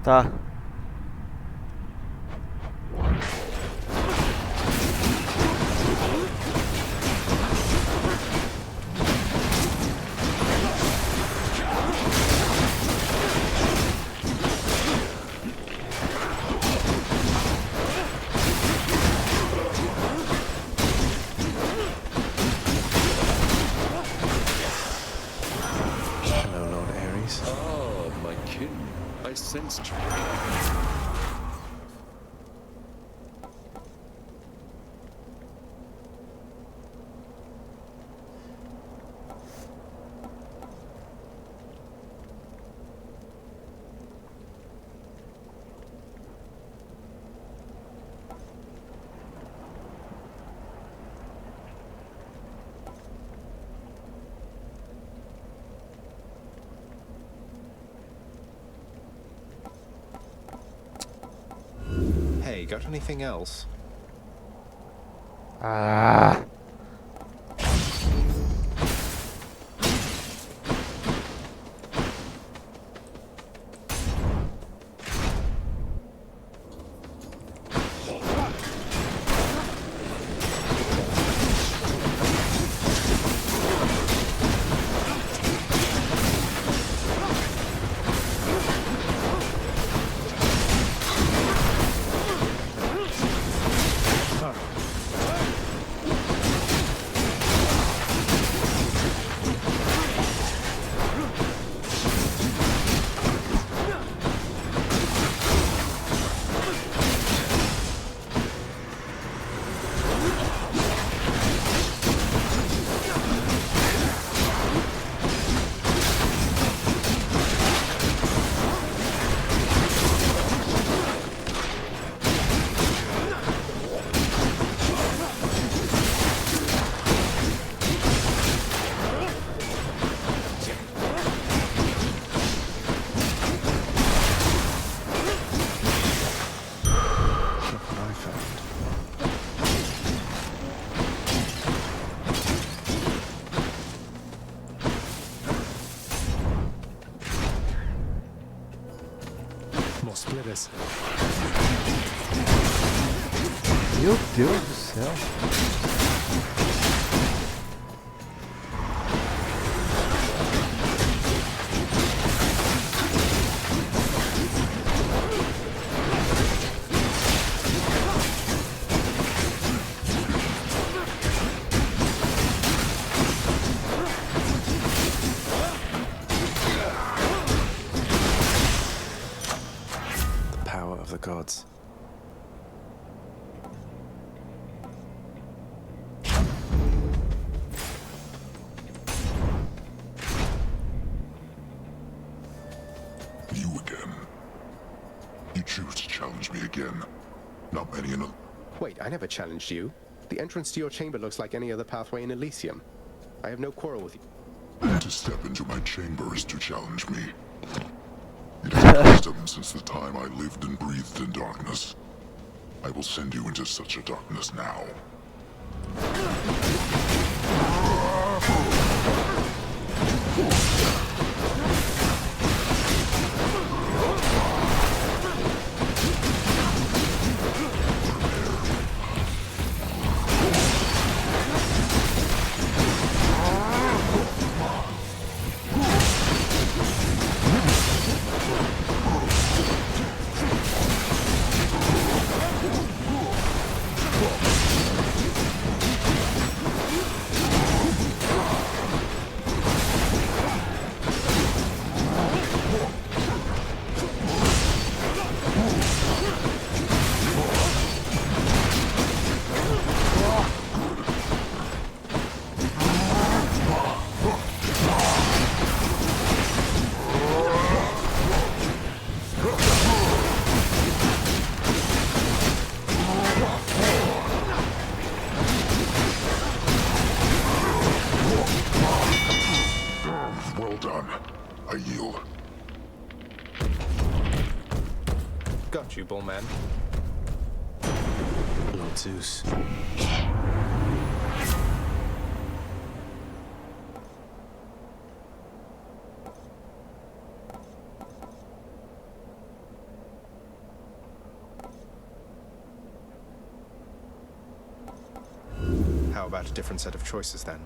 Tá. Hello, Lord Ares. Ah, my kin. I sensed you. Hey, got anything else? Ah. More splitters. Meu Deus do céu. The power of the gods. You again. You choose to challenge me again. Not many in a... Wait, I never challenged you. The entrance to your chamber looks like any other pathway in Elysium. I have no quarrel with you. And to step into my chamber is to challenge me. It is custom since the time I lived and breathed in darkness. I will send you into such a darkness now. Well done. I yield. Got you, Bullman. Lord Zeus. How about a different set of choices then?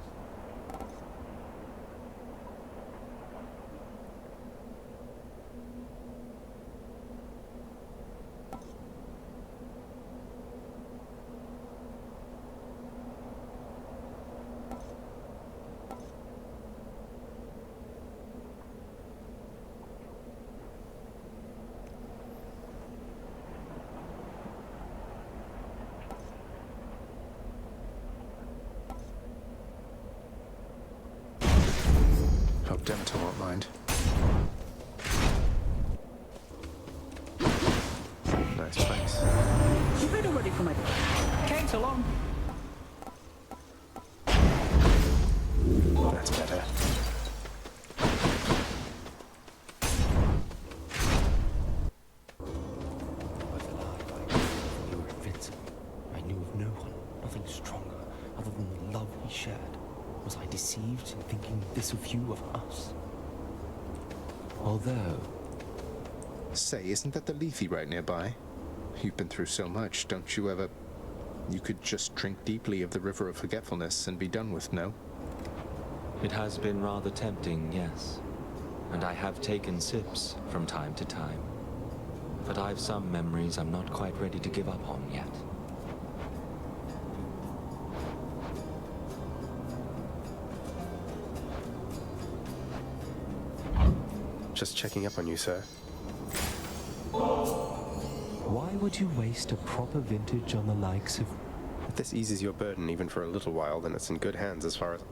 Hope Denethor won't mind. Nice place. You better ready for my Kate along. That's better. deceived in thinking this of you, of us? Although... Say, isn't that the Lethe right nearby? You've been through so much, don't you ever... You could just drink deeply of the River of Forgetfulness and be done with, no? It has been rather tempting, yes. And I have taken sips from time to time. But I've some memories I'm not quite ready to give up on yet. Just checking up on you, sir. Why would you waste a proper vintage on the likes of... If this eases your burden even for a little while, then it's in good hands as far as...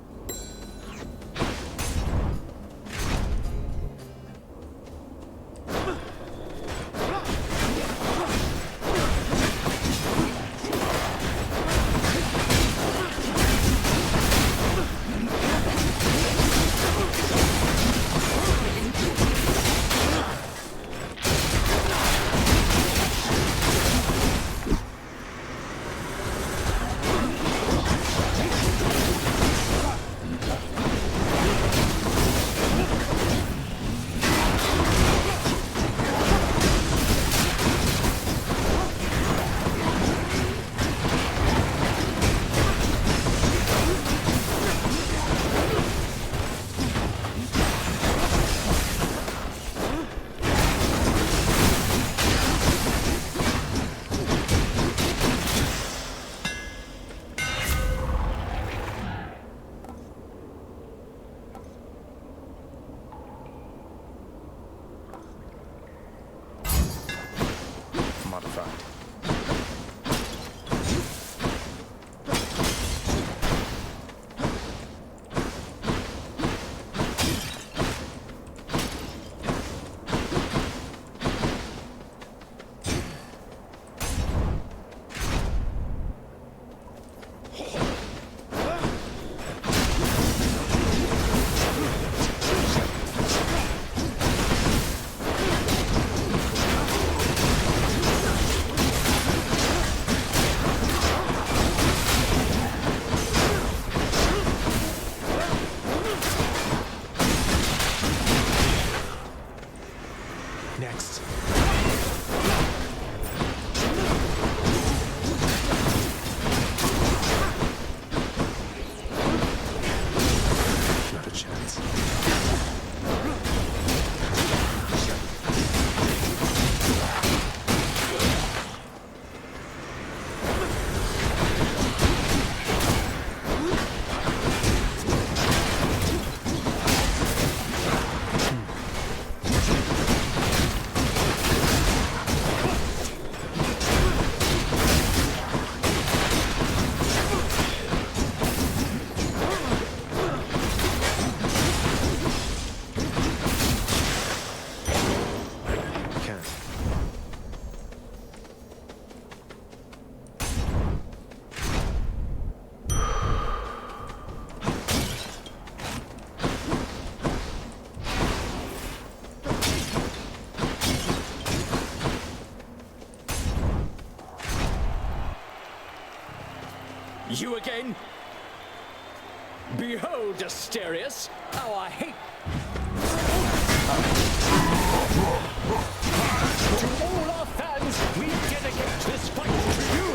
You again? Behold, Asterius, how I hate... To all our fans, we dedicate this fight to you!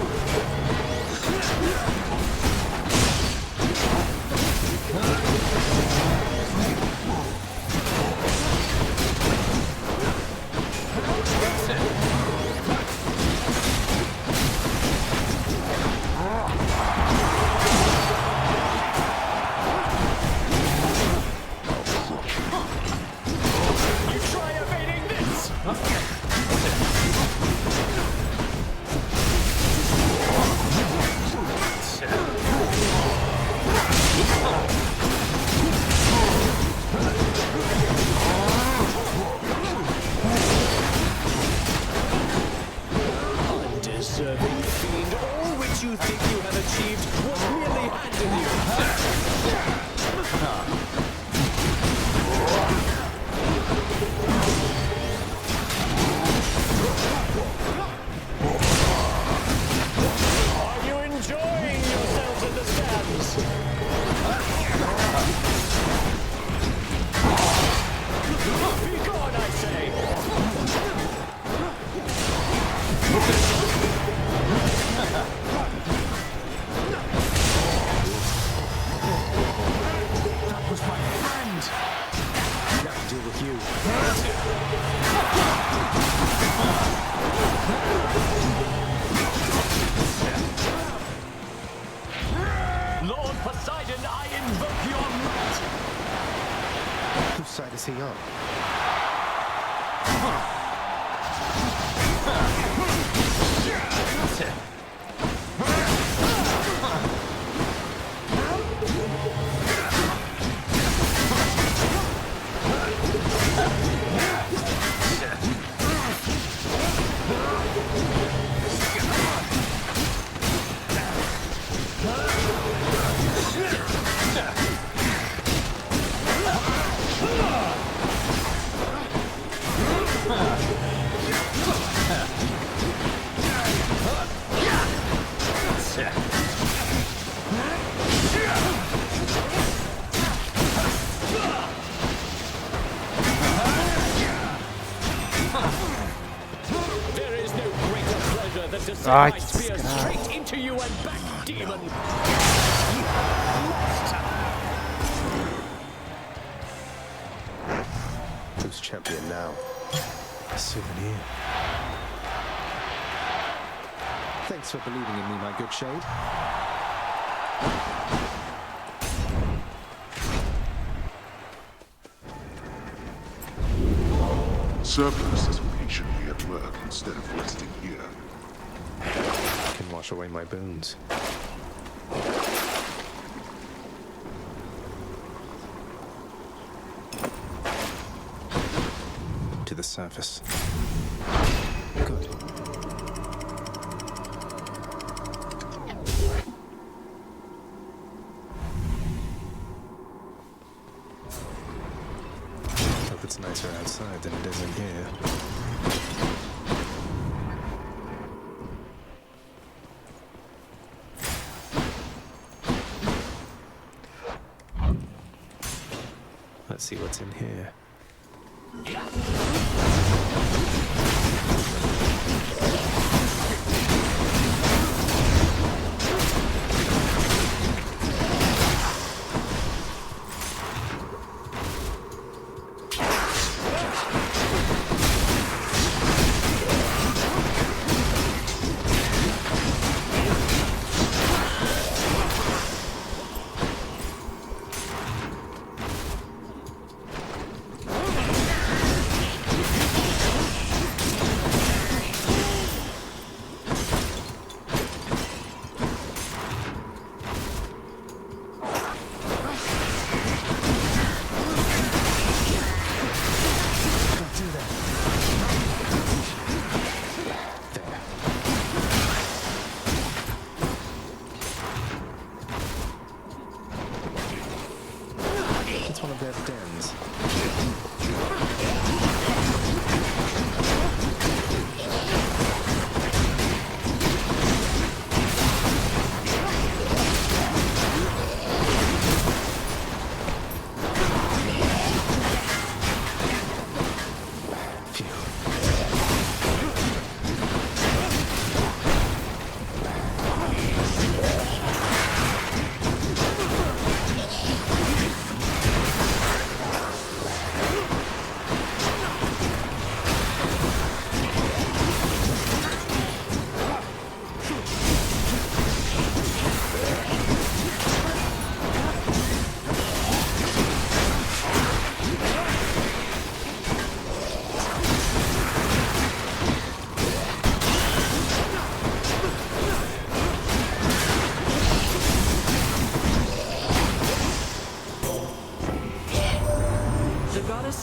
is he on? There is no greater pleasure than to send Ai, my que spear desgraça. straight into you and back, demon. Who's champion now? A souvenir. Thanks for believing in me, my good shade. Cerberus is patiently at work instead of resting here. I can wash away my bones. To the surface. Good. Hope it's nicer outside than it is in here. Let's see what's in here. It's one of their dens.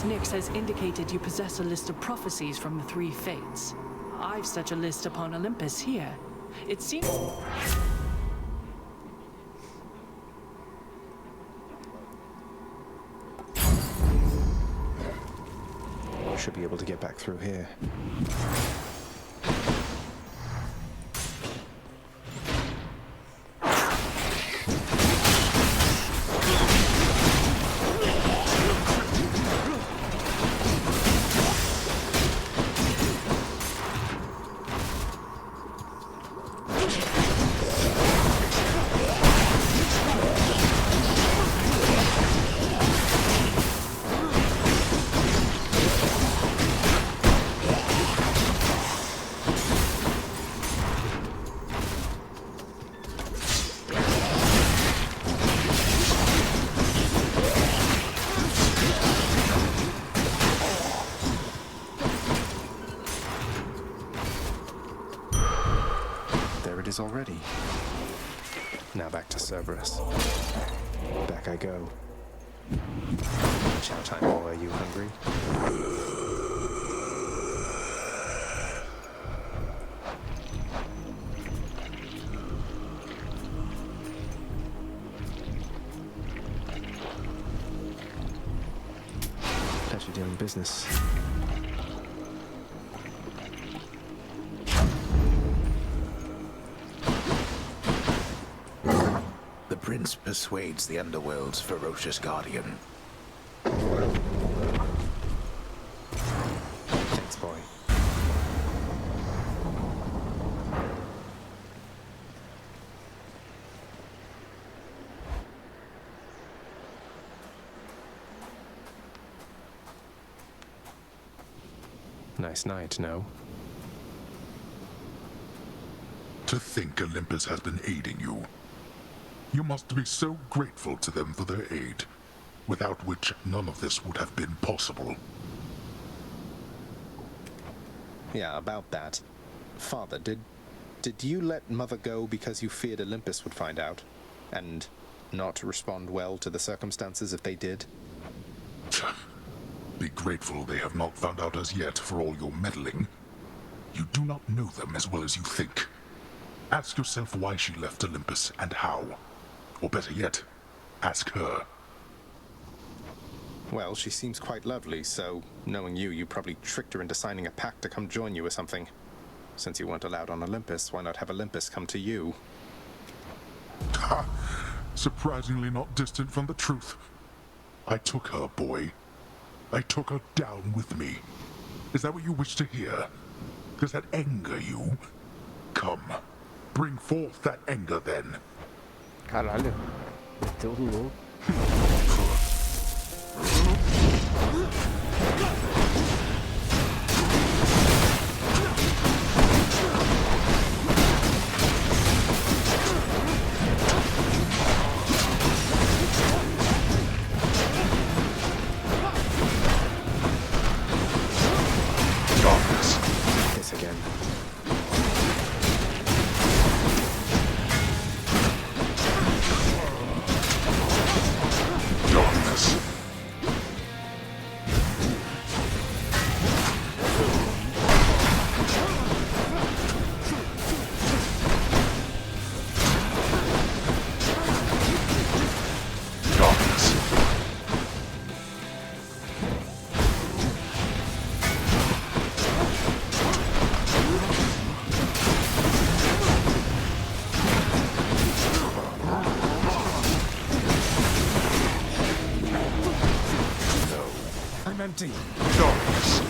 Nyx has indicated you possess a list of prophecies from the three fates. I've such a list upon Olympus here. It seems... Should be able to get back through here. is already. Now back to Cerberus. Back I go. Chow time, boy. Are you hungry? Pleasure doing business. The prince persuades the underworld's ferocious guardian. Thanks, boy. Nice night, no? To think Olympus has been aiding you. You must be so grateful to them for their aid, without which none of this would have been possible. Yeah, about that. Father, did you let Mother go because you feared Olympus would find out? And not respond well to the circumstances if they did? Be grateful they have not found out as yet for all your meddling. You do not know them as well as you think. Ask yourself why she left Olympus and how. Or better yet, ask her. Well, she seems quite lovely, so knowing you probably tricked her into signing a pact to come join you or something. Since you weren't allowed on Olympus, why not have Olympus come to you? Ha! Surprisingly not distant from the truth. I took her, boy. I took her down with me. Is that what you wish to hear? Does that anger you? Come, bring forth that anger then. Caralho, meteu o louco. This again. Empty. Darkness.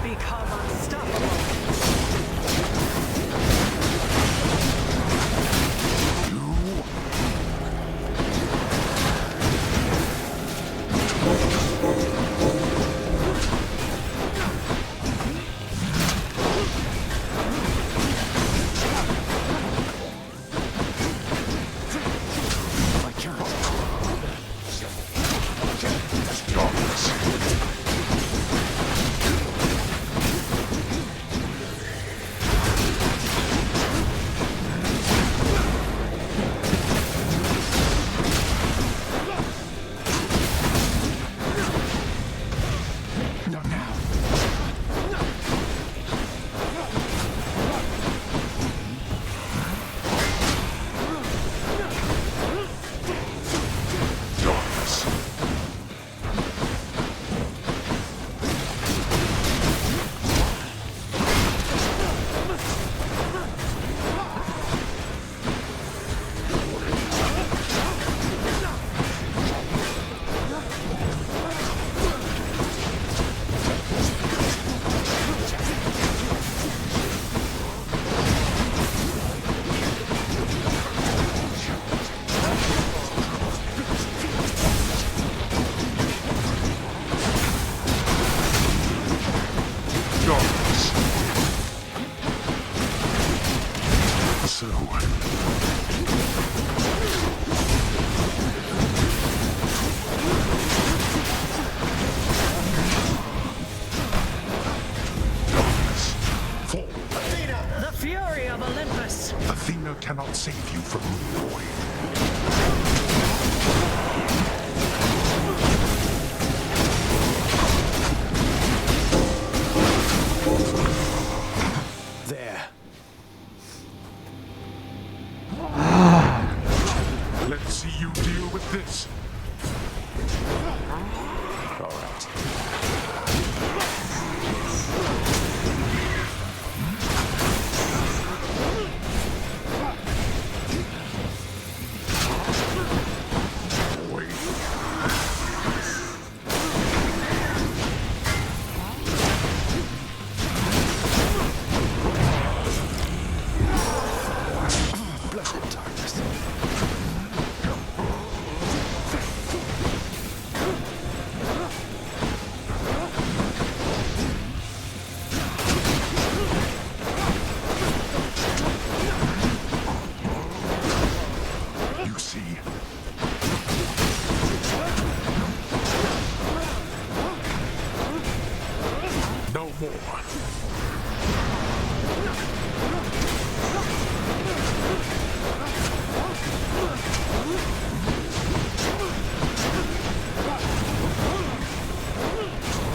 Become unstoppable. Athena cannot save you from the void. There. Let's see you deal with this. All right. Blessed darkness. You see, no more.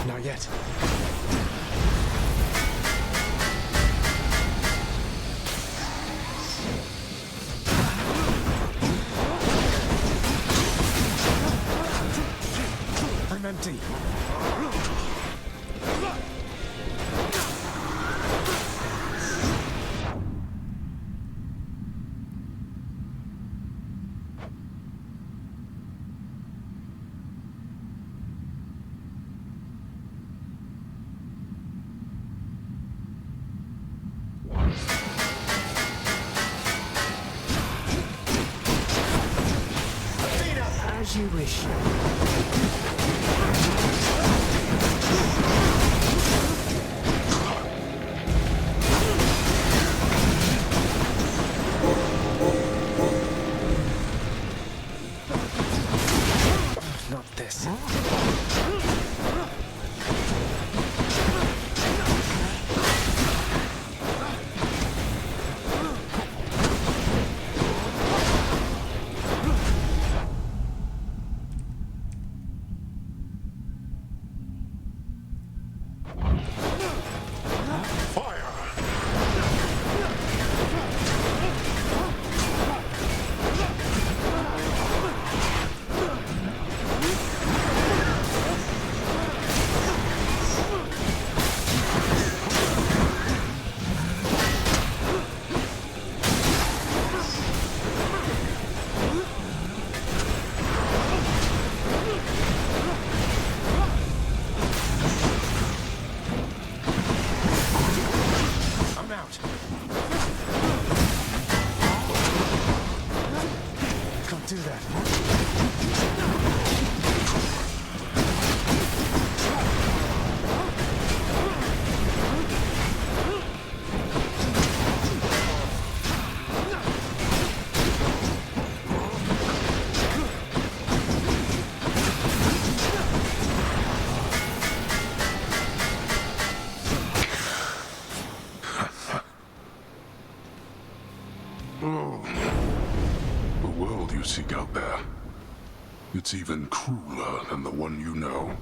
Not yet. I'm empty. As you wish. Not this. I'm out. Can't do that. Oh, the world you seek out there. It's even crueler than the one you know.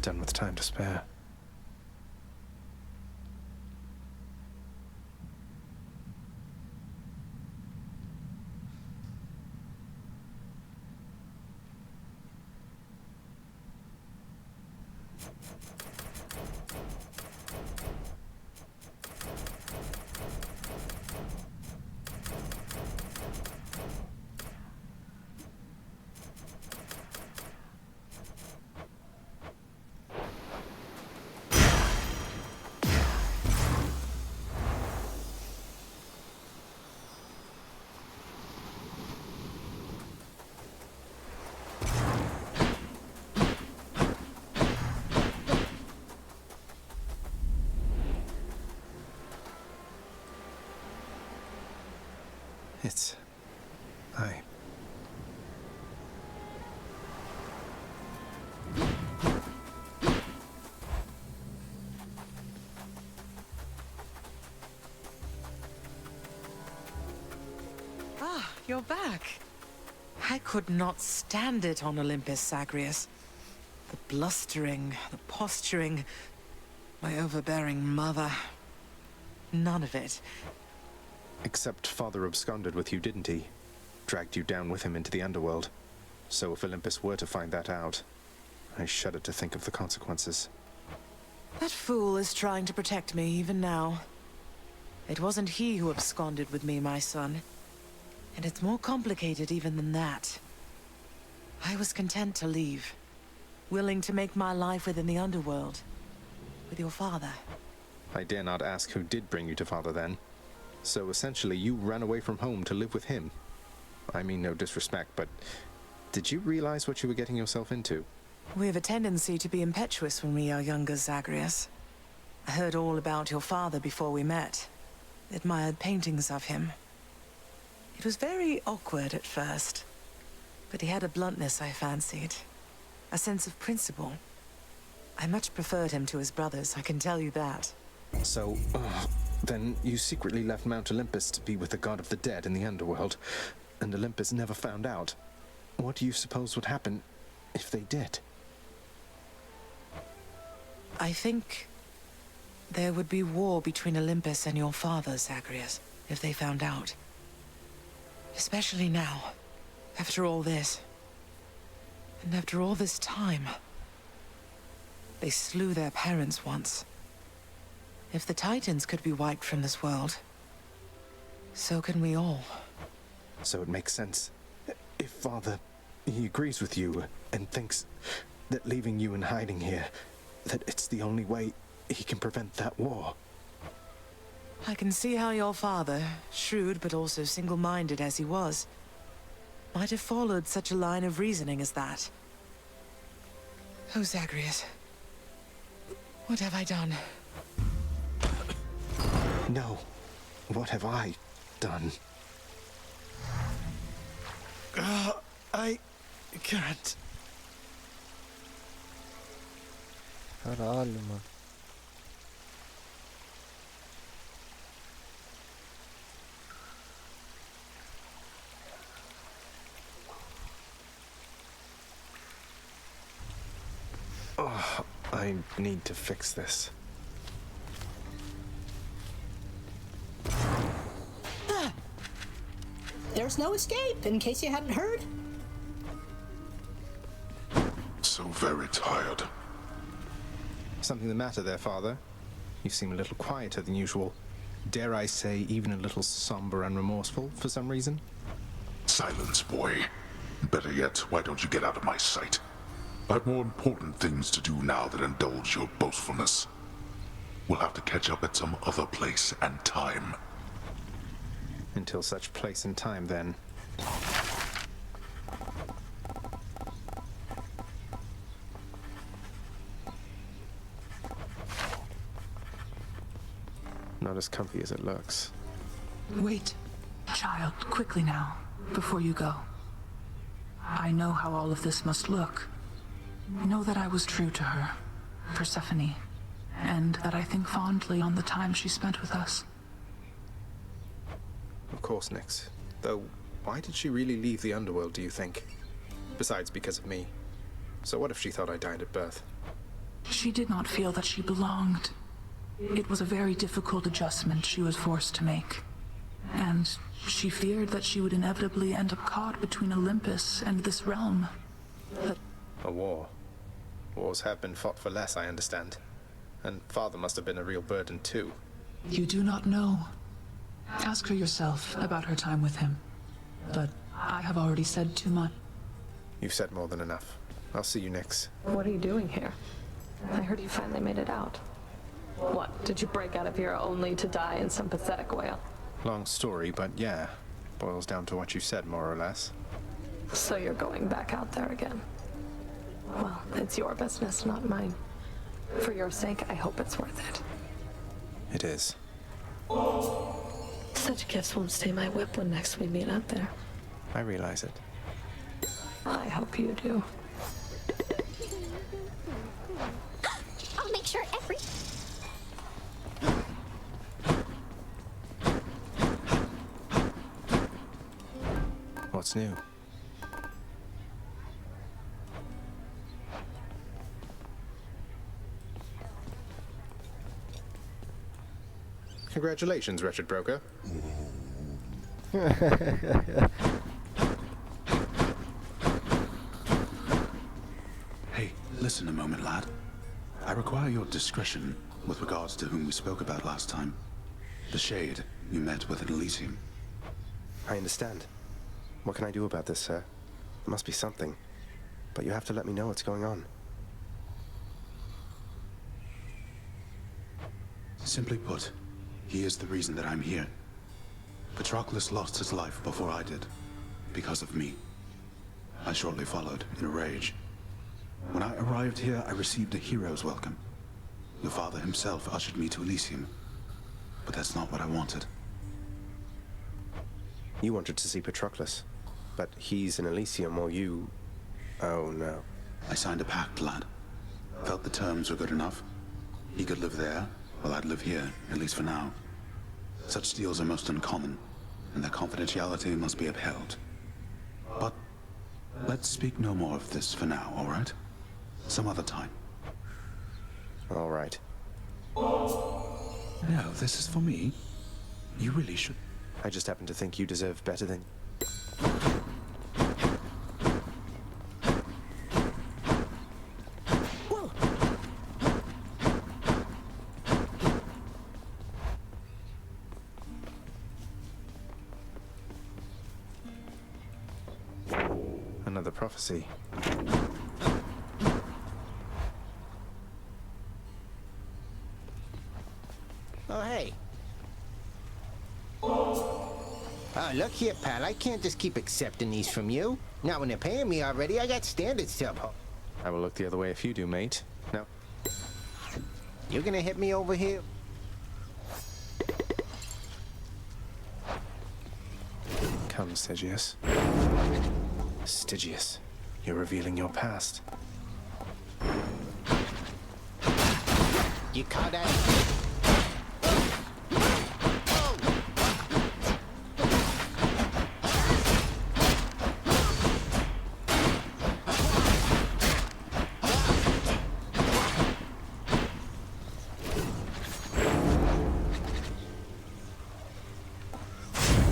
done with time to spare. It's... Ah, you're back. I could not stand it on Olympus, Zagreus. The blustering, the posturing, my overbearing mother. None of it. Except Father absconded with you, didn't he? Dragged you down with him into the underworld. So if Olympus were to find that out, I shudder to think of the consequences. That fool is trying to protect me even now. It wasn't he who absconded with me, my son. And it's more complicated even than that. I was content to leave, willing to make my life within the underworld, with your father. I dare not ask who did bring you to Father then. So essentially you ran away from home to live with him. I mean no disrespect, but did you realize what you were getting yourself into? We have a tendency to be impetuous when we are younger, Zagreus. I heard all about your father before we met. Admired paintings of him. It was very awkward at first, but he had a bluntness I fancied. A sense of principle. I much preferred him to his brothers, I can tell you that. So, then you secretly left Mount Olympus to be with the god of the dead in the underworld, and Olympus never found out. What do you suppose would happen if they did? I think there would be war between Olympus and your father, Zagreus, if they found out. Especially now, after all this. And after all this time. They slew their parents once. If the Titans could be wiped from this world, so can we all. So it makes sense. If Father, he agrees with you and thinks that leaving you in hiding here, that it's the only way he can prevent that war. I can see how your father, shrewd but also single-minded as he was, might have followed such a line of reasoning as that. Oh, Zagreus. What have I done? No. What have I done? I can't. Caralho, mano. Oh, I need to fix this. There's no escape, in case you hadn't heard. So very tired. Something the matter there, Father? You seem a little quieter than usual. Dare I say, even a little somber and remorseful for some reason? Silence, boy. Better yet, why don't you get out of my sight? I've more important things to do now than indulge your boastfulness. We'll have to catch up at some other place and time. Until such place and time, then. Not as comfy as it looks. Wait, child, quickly now, before you go. I know how all of this must look. Know that I was true to her, Persephone, and that I think fondly on the time she spent with us. Of course, Nyx. Though, why did she really leave the underworld, do you think? Besides, because of me. So what if she thought I died at birth? She did not feel that she belonged. It was a very difficult adjustment she was forced to make. And she feared that she would inevitably end up caught between Olympus and this realm. But a war. Wars have been fought for less, I understand. And Father must have been a real burden too. you do not know. Ask her yourself about her time with him. But I have already said too much. You've said more than enough. I'll see you next. What are you doing here? I heard you finally made it out. What, did you break out of here only to die in some pathetic way? Long story, but yeah. Boils down to what you said, more or less. So you're going back out there again? Well, it's your business, not mine. For your sake, I hope it's worth it. It is. Such gifts won't stay my whip when next we meet out there. I realize it. I hope you do. I'll make sure every... What's new? Congratulations, wretched broker. Hey, listen a moment, lad. I require your discretion with regards to whom we spoke about last time. The Shade you met with in Elysium. I understand. What can I do about this, sir? There must be something. But you have to let me know what's going on. Simply put, he is the reason that I'm here. Patroclus lost his life before I did, because of me. I shortly followed, in a rage. When I arrived here, I received a hero's welcome. Your father himself ushered me to Elysium. But that's not what I wanted. You wanted to see Patroclus, but he's in Elysium while you... Oh, no. I signed a pact, lad. Felt the terms were good enough. He could live there, while I'd live here, at least for now. Such deals are most uncommon, and their confidentiality must be upheld. But let's speak no more of this for now, all right? Some other time. All right. No, this is for me. You really should... I just happen to think you deserve better than... Another prophecy. Oh, hey. Look here, pal. I can't just keep accepting these from you. Now, when they're paying me already, I got standards to uphold. I will look the other way if you do, mate. No. You're gonna hit me over here? Come, Stygius. Stygius, you're revealing your past. You caught that?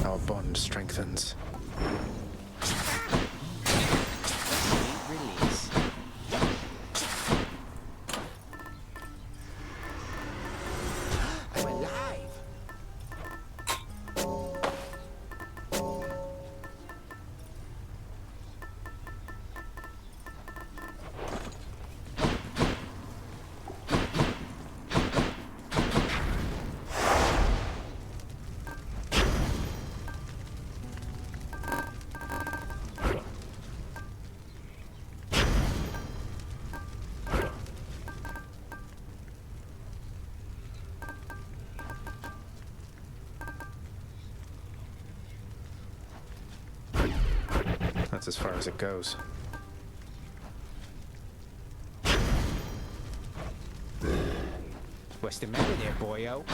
Our bond strengthens. Release. I'm alive. That's as far as it goes. What's the matter there, boyo?